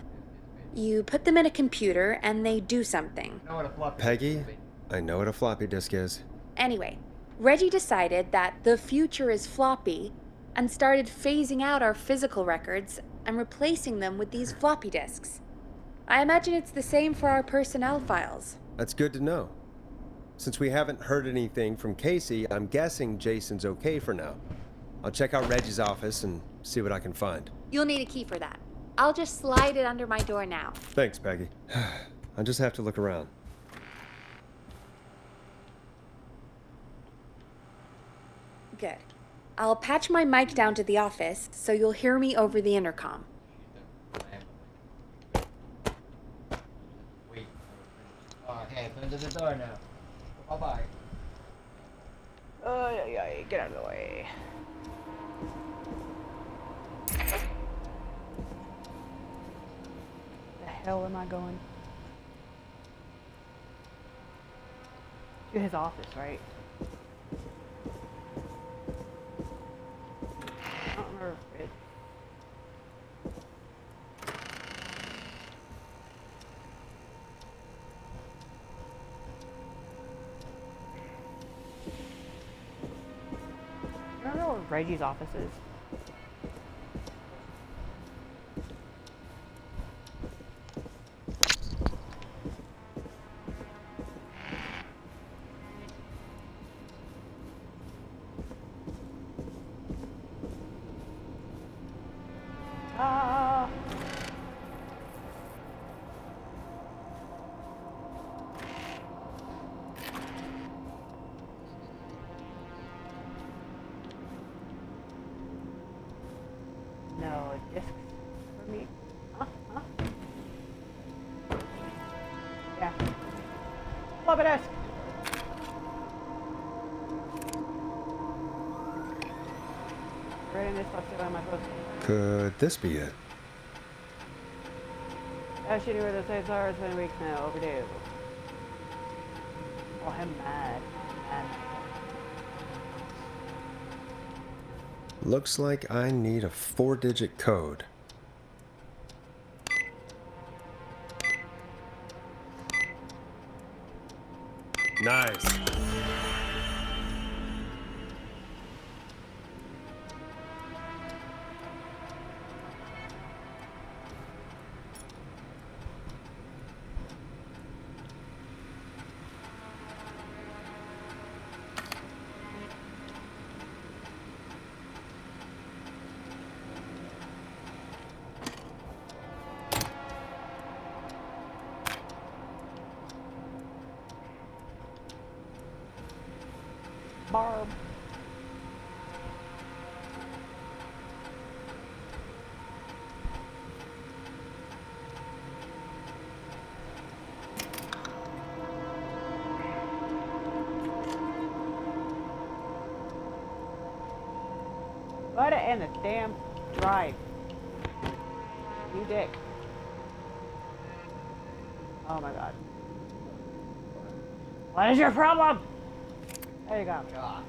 You put them in a computer and they do something. Peggy, I know what a floppy disk is. Anyway, Reggie decided that the future is floppy and started phasing out our physical records and replacing them with these floppy disks. I imagine it's the same for our personnel files. That's good to know. Since we haven't heard anything from Casey, I'm guessing Jason's okay for now. I'll check out Reggie's office and see what I can find. You'll need a key for that. I'll just slide it under my door now. Thanks, Peggy. I'll just have to look around. Good. I'll patch my mic down to the office so you'll hear me over the intercom. Okay, put to the door now. Bye-bye. Oh, yeah, get out of the way. The hell am I going? To his office, right? I don't remember if it... I don't know where Reggie's office is. Ah! No discs for me. Huh? Yeah. Love a disc. Right in this left on my post. Could this be it? I should where the saves are. It's been weeks now. Overdue. Oh, I'm mad. Looks like I need a 4-digit code. Nice. Barb. Put it in the damn drive. You dick. Oh my god. What is your problem? There you go. God.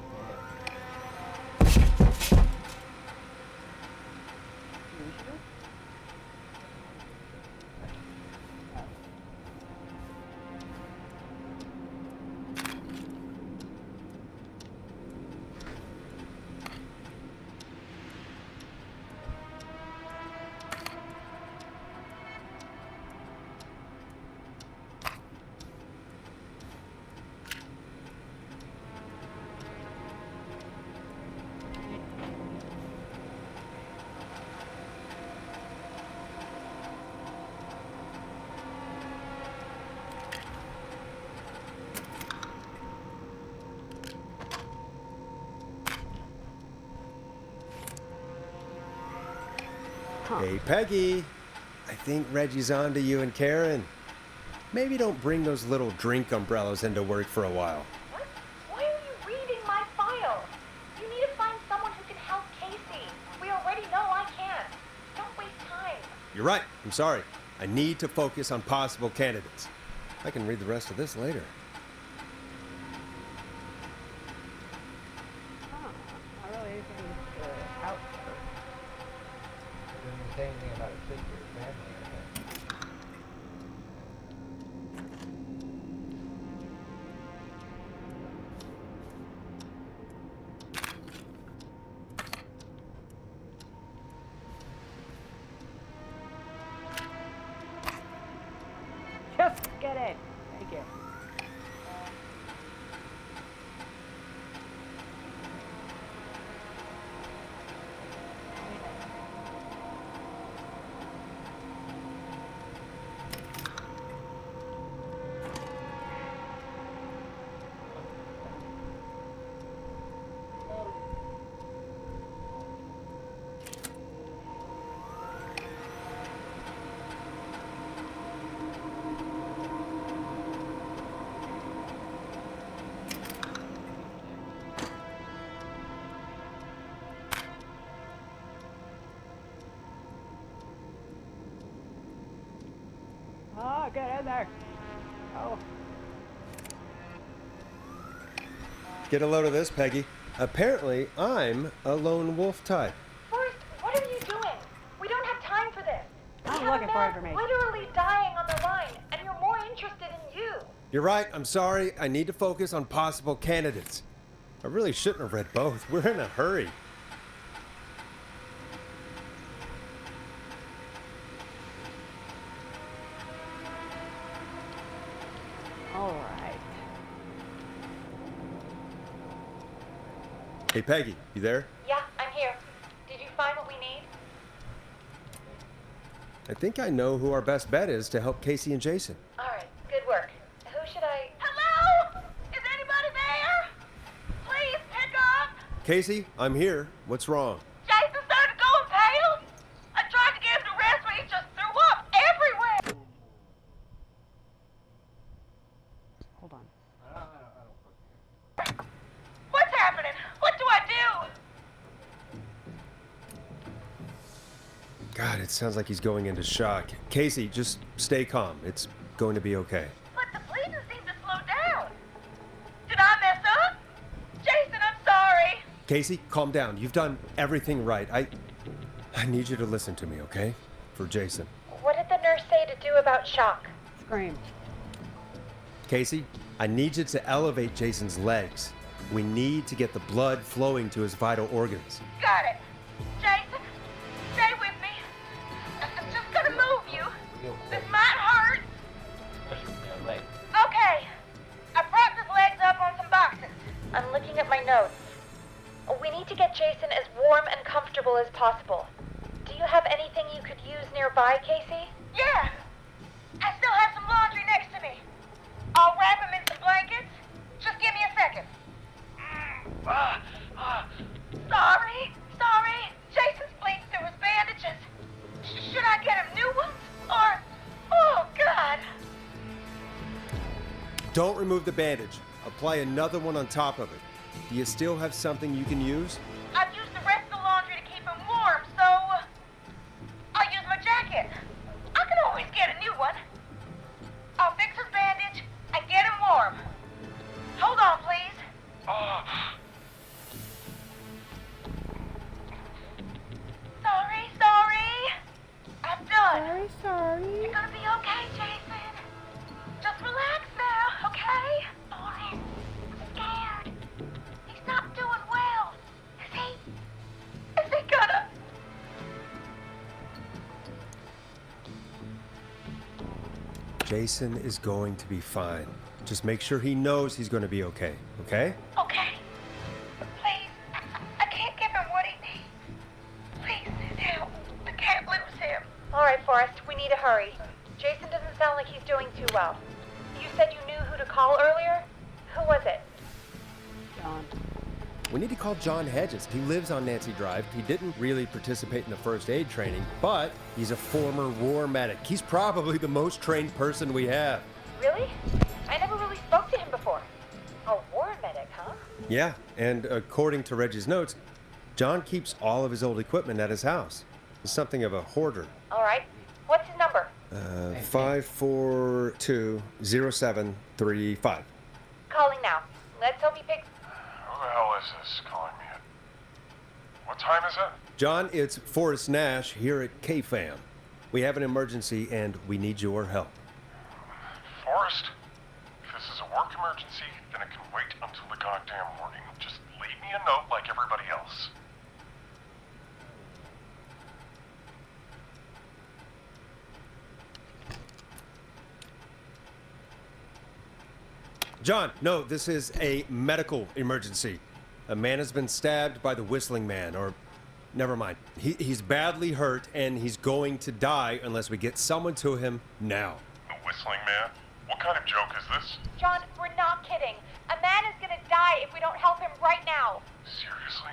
Hey, Peggy. I think Reggie's on to you and Karen. Maybe don't bring those little drink umbrellas into work for a while. What? Why are you reading my file? You need to find someone who can help Casey. We already know I can't. Don't waste time. You're right. I'm sorry. I need to focus on possible candidates. I can read the rest of this later. I really think it's out first. Didn't say anything about a sister or family or anything. Just get it. Thank you. Oh, get in there. Oh. Get a load of this, Peggy. Apparently, I'm a lone wolf type. Forrest, what are you doing? We don't have time for this. I'm We have looking a for man information. literally dying on the line, and you're more interested in you. You're right. I'm sorry. I need to focus on possible candidates. I really shouldn't have read both. We're in a hurry. All right. Hey, Peggy, you there? Yeah, I'm here. Did you find what we need? I think I know who our best bet is to help Casey and Jason. All right, good work. Who should I... Hello? Is anybody there? Please pick up. Casey, I'm here. What's wrong? Jason started going pale. I tried to give him the rest, but he just threw up everywhere. Hold on. What's happening? What do I do? God, it sounds like he's going into shock. Casey, just stay calm. It's going to be okay. But the bleeding seemed to slow down. Did I mess up? Jason, I'm sorry. Casey, calm down. You've done everything right. I need you to listen to me, okay? For Jason. What did the nurse say to do about shock? Scream. Casey, I need you to elevate Jason's legs. We need to get the blood flowing to his vital organs. Got it. Jason, stay with me. I'm just gonna move you. This might hurt. Okay. I propped his legs up on some boxes. I'm looking at my notes. We need to get Jason as warm and comfortable as possible. Do you have anything you could use nearby, Casey? Yeah. I still have some laundry next to me. I'll wrap him in some blankets. Just give me a second. Sorry. Jason's bleeding through his bandages. Should I get him new ones? Or... Oh, God. Don't remove the bandage. Apply another one on top of it. Do you still have something you can use? I've used the rest of the laundry to keep him warm, so... I'll use my jacket. I can always get a new one. I'll fix his bandage and get him warm. Hold on, please. Sorry. I'm done. Sorry. You're gonna be okay, Jason. Just relax now, okay? Forrest, I'm scared. He's not doing well. Is he gonna... Jason is going to be fine. Just make sure he knows he's going to be okay, okay? Okay. Please, I can't give him what he needs. Please, help. I can't lose him. All right, Forrest, we need to hurry. Jason doesn't sound like he's doing too well. You said you knew who to call earlier? Who was it? John. We need to call John Hedges. He lives on Nancy Drive. He didn't really participate in the first aid training, but he's a former war medic. He's probably the most trained person we have. Really? I never really spoke to him before. A war medic, huh? Yeah, and according to Reggie's notes, John keeps all of his old equipment at his house. He's something of a hoarder. All right. What's his number? 5420735. Calling now. Let's hope he picks. Who the hell is this calling me at... What time is it? John, it's Forrest Nash here at KFAM. We have an emergency and we need your help. Forrest, if this is a work emergency, then it can wait until the goddamn morning. Just leave me a note like everybody else. John, no, this is a medical emergency. A man has been stabbed by the Whistling Man, or never mind. He's badly hurt and he's going to die unless we get someone to him now. The Whistling Man? What kind of joke is this? John, we're not kidding. A man is gonna die if we don't help him right now. Seriously?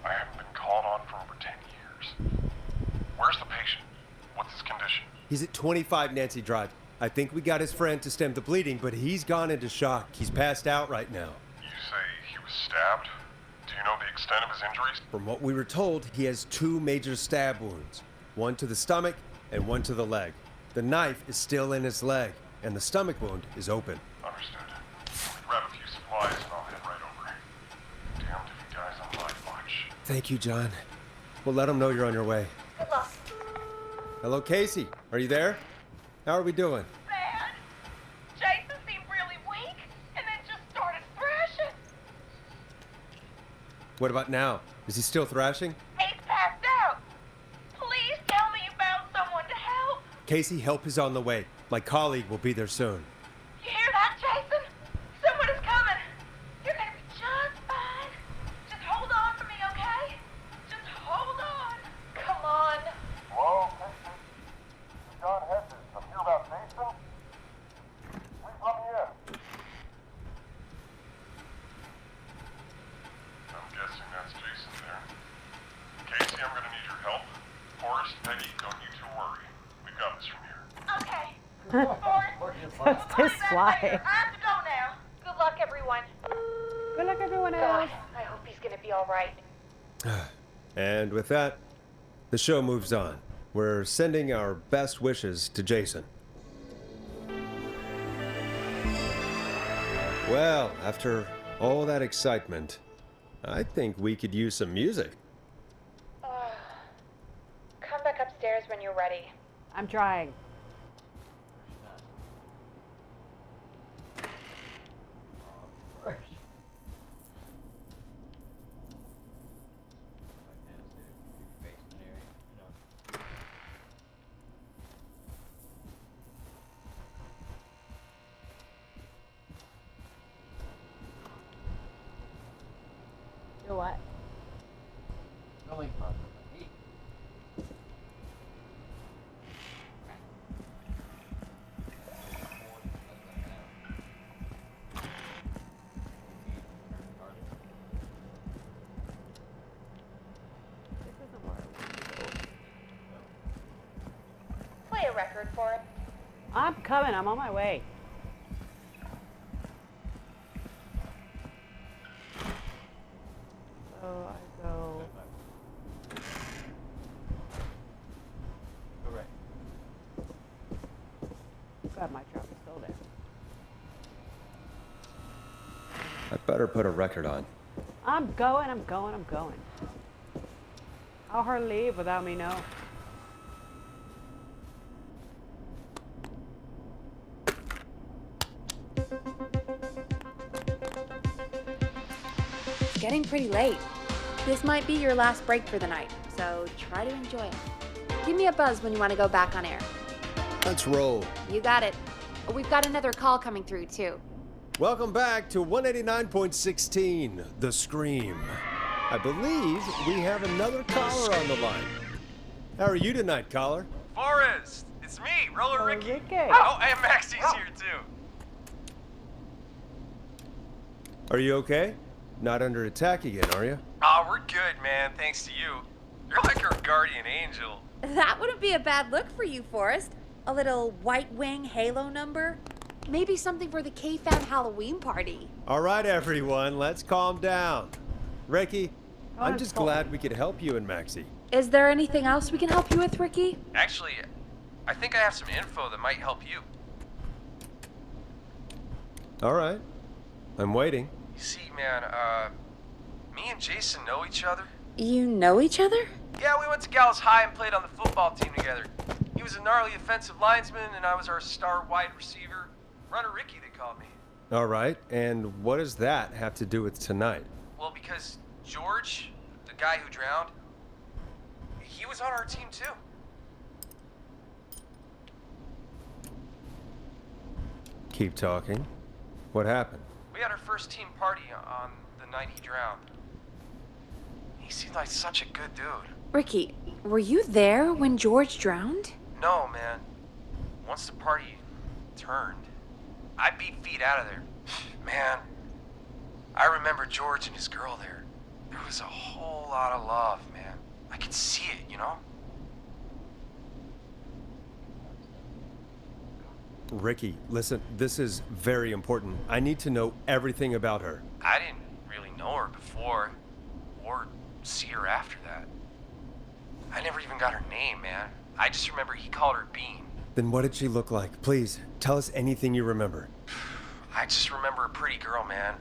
I haven't been called on for over 10 years. Where's the patient? What's his condition? He's at 25 Nancy Drive. I think we got his friend to stem the bleeding, but he's gone into shock. He's passed out right now. You say he was stabbed? Do you know the extent of his injuries? From what we were told, he has 2 major stab wounds. One to the stomach and one to the leg. The knife is still in his leg, and the stomach wound is open. Understood. Let me grab a few supplies and I'll head right over. Damned if you guys on my watch. Thank you, John. We'll let him know you're on your way. Good luck. Hello, Casey. Are you there? How are we doing? Bad. Jason seemed really weak and then just started thrashing. What about now? Is he still thrashing? He's passed out. Please tell me you found someone to help. Casey, help is on the way. My colleague will be there soon. You hear that, Jason? Someone is coming. You're gonna be just fine. Just hold on for me, okay? Just hold on. Come on. Hello, Casey? John Hedges. I'm here about Jason. Please let me in. I'm guessing that's Jason there. Casey, I'm gonna need your help. Forrest, Peggy, don't you two worry. We got this from here. Okay. Forrest, Just his fly. I have to go now. Good luck, everyone. Good luck, everyone God, else. I hope he's gonna be all right. And with that, the show moves on. We're sending our best wishes to Jason. Well, after all that excitement, I think we could use some music. Come back upstairs when you're ready. I'm trying. You know what? Only problem. This isn't where I want to go. Play a record for him. I'm coming. I'm on my way. So I go. Correct. God, my trap is still there. I better put a record on. I'm going. How her leave without me know? It's getting pretty late. This might be your last break for the night, so try to enjoy it. Give me a buzz when you want to go back on air. Let's roll. You got it. We've got another call coming through, too. Welcome back to 189.16, The Scream. I believe we have another caller on the line. How are you tonight, caller? Forrest, it's me, Roller Ricky. Ricky. Oh, and Maxie's here too. Are you okay? Not under attack again, are you? Oh, we're good, man, thanks to you. You're like our guardian angel. That wouldn't be a bad look for you, Forrest. A little white wing halo number. Maybe something for the KFAM Halloween party. All right, everyone, let's calm down. Ricky, I'm just glad we could help you and Maxie. Is there anything else we can help you with, Ricky? Actually, I think I have some info that might help you. All right, I'm waiting. You see, man, me and Jason know each other. You know each other? Yeah, we went to Gallows High and played on the football team together. He was a gnarly offensive linesman, and I was our star wide receiver. Runner Ricky, they called me. All right, and what does that have to do with tonight? Well, because George, the guy who drowned, he was on our team too. Keep talking. What happened? We had our first team party on the night he drowned. He seemed like such a good dude. Ricky, were you there when George drowned? No, man. Once the party turned, I beat feet out of there. Man, I remember George and his girl there. There was a whole lot of love, man. I could see it, you know? Ricky, listen, this is very important. I need to know everything about her. I didn't really know her before, or see her after that. I never even got her name, man. I just remember he called her Bean. Then what did she look like? Please, tell us anything you remember. I just remember a pretty girl, man.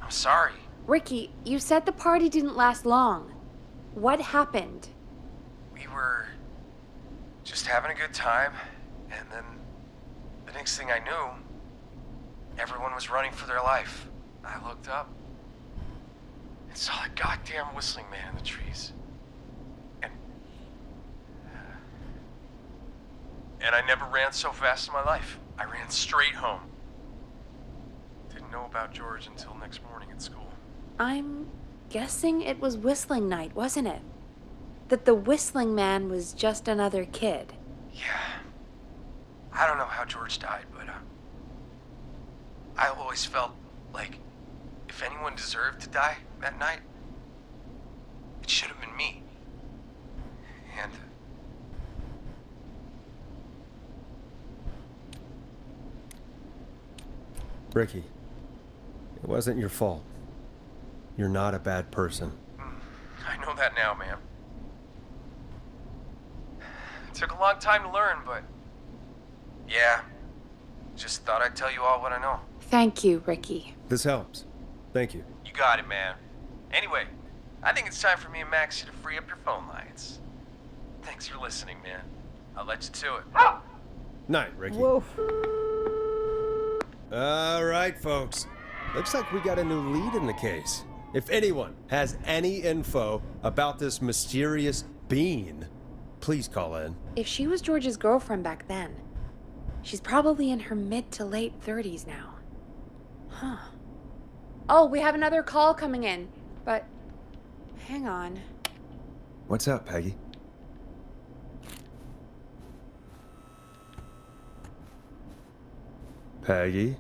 I'm sorry. Ricky, you said the party didn't last long. What happened? We were just having a good time, and then the next thing I knew, everyone was running for their life. I looked up and saw a goddamn whistling man in the trees. And I never ran so fast in my life. I ran straight home. Didn't know about George until next morning at school. I'm guessing it was whistling night, wasn't it? That the whistling man was just another kid. Yeah. I don't know how George died, but I always felt like if anyone deserved to die that night, it should have been me. And Ricky, it wasn't your fault. You're not a bad person. I know that now, man. It took a long time to learn, but yeah, just thought I'd tell you all what I know. Thank you, Ricky. This helps. Thank you. You got it, man. Anyway, I think it's time for me and Maxie to free up your phone lines. Thanks for listening, man. I'll let you to it. Night, Ricky. Woof. All right, folks. Looks like we got a new lead in the case. If anyone has any info about this mysterious being, please call in. If she was George's girlfriend back then, she's probably in her mid to late 30s now. Huh. Oh, we have another call coming in, but hang on. What's up, Peggy? Peggy?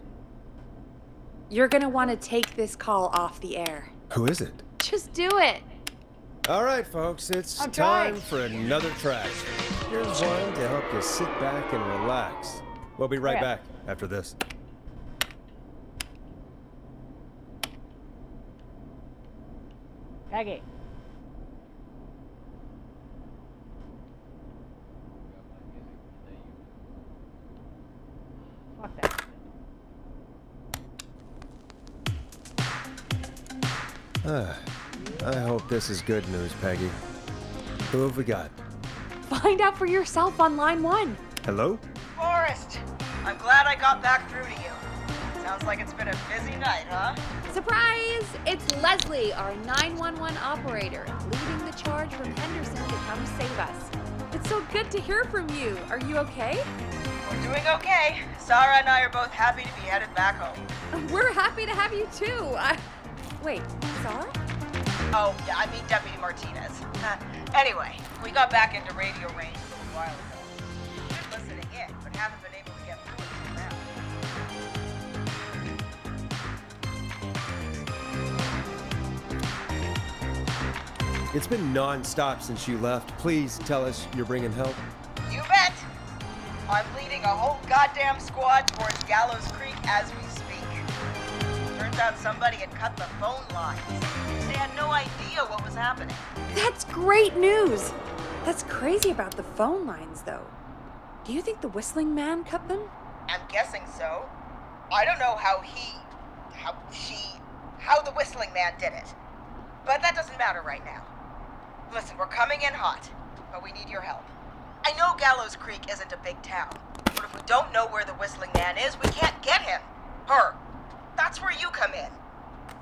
You're gonna want to take this call off the air. Who is it? Just do it. All right, folks, it's time for another track. Here's one to help you sit back and relax. We'll be right back after this. Peggy. Fuck that. I hope this is good news, Peggy. Who have we got? Find out for yourself on line 1. Hello? Forrest, I'm glad I got back through to you. Sounds like it's been a busy night, huh? Surprise! It's Leslie, our 911 operator, leading the charge from Henderson to come save us. It's so good to hear from you. Are you okay? We're doing okay. Sarah and I are both happy to be headed back home. We're happy to have you too. Wait, Sarah? Oh, yeah, I mean Deputy Martinez. Anyway, we got back into radio range a little while ago. Been listening in, but haven't been able to get through until now. It's been non-stop since you left. Please tell us you're bringing help. You bet! I'm leading a whole goddamn squad towards Gallows Creek as we speak. Turns out somebody had cut the phone lines. They had no idea what was happening. That's great news! That's crazy about the phone lines, though. Do you think the Whistling Man cut them? I'm guessing so. I don't know how the Whistling Man did it. But that doesn't matter right now. Listen, we're coming in hot, but we need your help. I know Gallows Creek isn't a big town, but if we don't know where the Whistling Man is, we can't get him. Her. That's where you come in.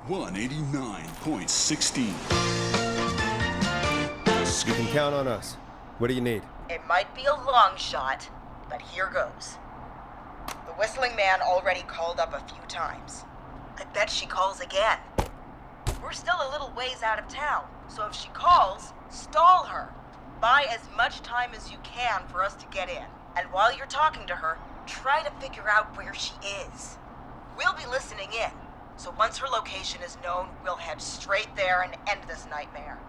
189.16. You can count on us. What do you need? It might be a long shot, but here goes. The Whistling Man already called up a few times. I bet she calls again. We're still a little ways out of town, so if she calls, stall her. Buy as much time as you can for us to get in. And while you're talking to her, try to figure out where she is. We'll be listening in, so once her location is known, we'll head straight there and end this nightmare.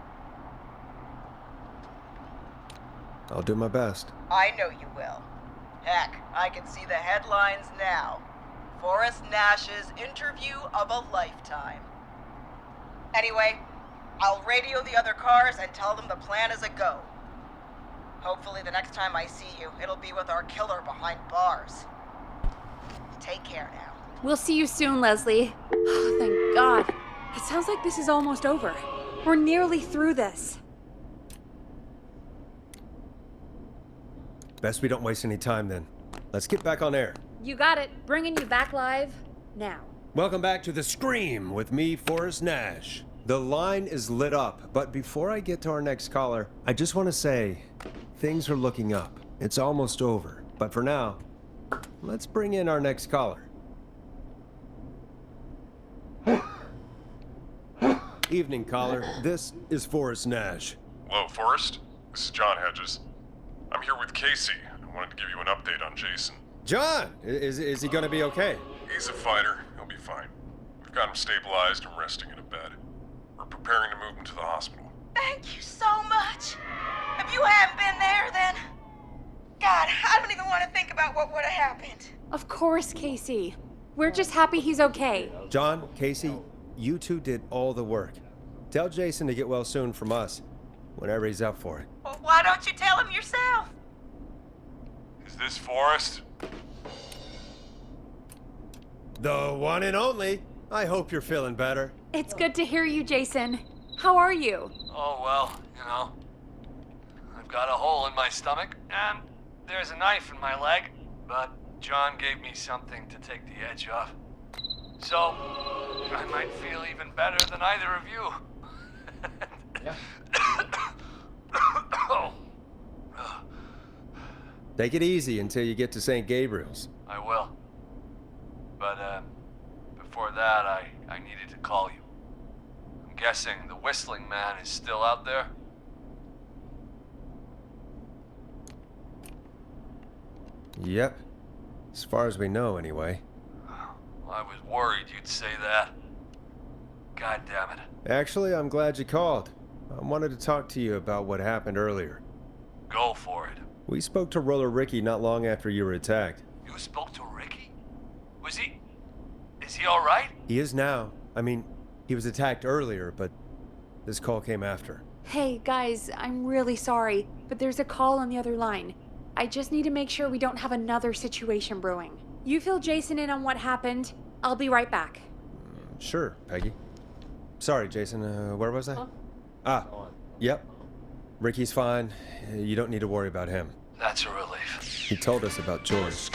I'll do my best. I know you will. Heck, I can see the headlines now. Forrest Nash's interview of a lifetime. Anyway, I'll radio the other cars and tell them the plan is a go. Hopefully the next time I see you, it'll be with our killer behind bars. Take care now. We'll see you soon, Leslie. Oh, thank God. It sounds like this is almost over. We're nearly through this. Best we don't waste any time then. Let's get back on air. You got it. Bringing you back live now. Welcome back to The Scream with me, Forrest Nash. The line is lit up, but before I get to our next caller, I just want to say, things are looking up. It's almost over. But for now, let's bring in our next caller. Evening, caller. This is Forrest Nash. Hello, Forrest. This is John Hedges. I'm here with Casey. I wanted to give you an update on Jason. John! Is he gonna be okay? He's a fighter. He'll be fine. We've got him stabilized and resting in a bed. We're preparing to move him to the hospital. Thank you so much. If you hadn't been there, then... God, I don't even want to think about what would have happened. Of course, Casey. We're just happy he's okay. John, Casey, you two did all the work. Tell Jason to get well soon from us, whenever he's up for it. Well, why don't you tell him yourself? Is this Forrest? The one and only. I hope you're feeling better. It's good to hear you, Jason. How are you? Oh, well, you know. I've got a hole in my stomach, and there's a knife in my leg, but John gave me something to take the edge off. So, I might feel even better than either of you. Yeah. Oh. Take it easy until you get to St. Gabriel's. I will. But, before that, I needed to call you. I'm guessing the Whistling Man is still out there? Yep. As far as we know, anyway. I was worried you'd say that. God damn it. Actually, I'm glad you called. I wanted to talk to you about what happened earlier. Go for it. We spoke to Roller Ricky not long after you were attacked. You spoke to Ricky? Is he alright? He is now. I mean, he was attacked earlier, but this call came after. Hey, guys, I'm really sorry, but there's a call on the other line. I just need to make sure we don't have another situation brewing. You fill Jason in on what happened. I'll be right back. Sure, Peggy. Sorry, Jason, where was I? Huh? Yep. Ricky's fine. You don't need to worry about him. That's a relief. He told us about George.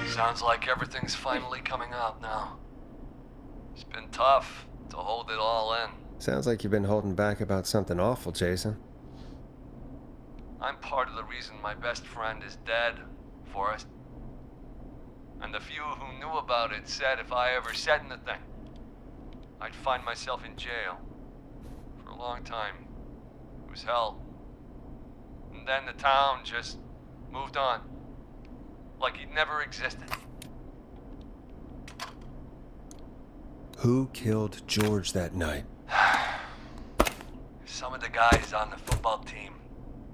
Sounds like everything's finally coming out now. It's been tough to hold it all in. Sounds like you've been holding back about something awful, Jason. I'm part of the reason my best friend is dead, Forrest. And the few who knew about it said if I ever said anything, I'd find myself in jail. For a long time. It was hell. And then the town just moved on. Like he'd never existed. Who killed George that night? some of the guys on the football team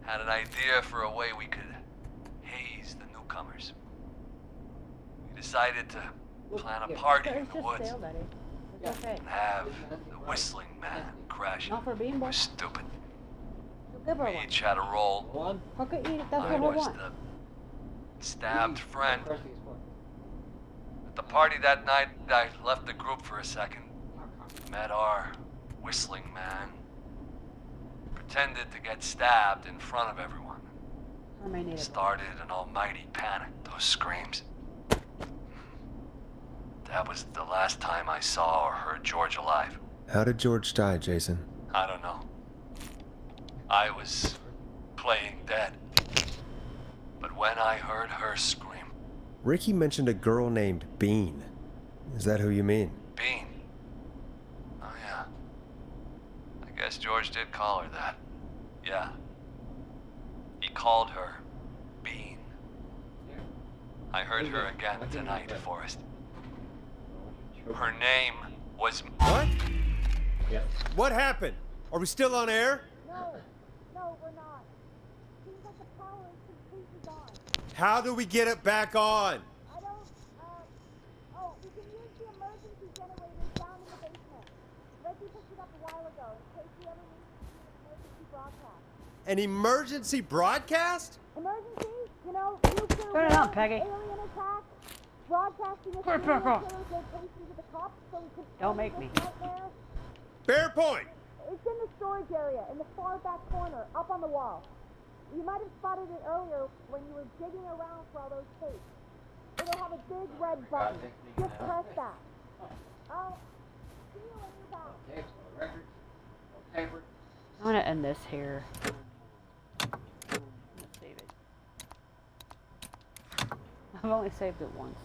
had an idea for a way we could haze the newcomers. We decided to plan a party in the woods and have the Whistling Man crash. It was stupid. We each had a role. I was the stabbed friend. At the party that night, I left the group for a second. Met our Whistling Man. Pretended to get stabbed in front of everyone. Started an almighty panic, those screams. That was the last time I saw or heard George alive. How did George die, Jason? I don't know. I was playing dead. But when I heard her scream... Ricky mentioned a girl named Bean. Is that who you mean? Bean? Oh, yeah. I guess George did call her that. Yeah. He called her Bean. I heard her again tonight, Forrest. Her name was... What? Yeah. What happened? Are we still on air? No, we're not. Seems like the power is completely gone. How do we get it back on? I don't, oh, we can use the emergency generators down in the basement. Reggie picked it up a while ago in case we ever need to do an emergency broadcast. An emergency broadcast? Emergency? You know, nuclear Turn it on, Peggy. alien attack, broadcasting a serial killer's location to the cops so we can... Don't make me. Nightmare. Fair point. It's in the storage area, in the far back corner, up on the wall. You might have spotted it earlier when you were digging around for all those tapes. It'll have a big red button. Just press that. I'll see you when you're back. Tapes, no records, no paper. I'm gonna end this here. Let's save it. I've only saved it once.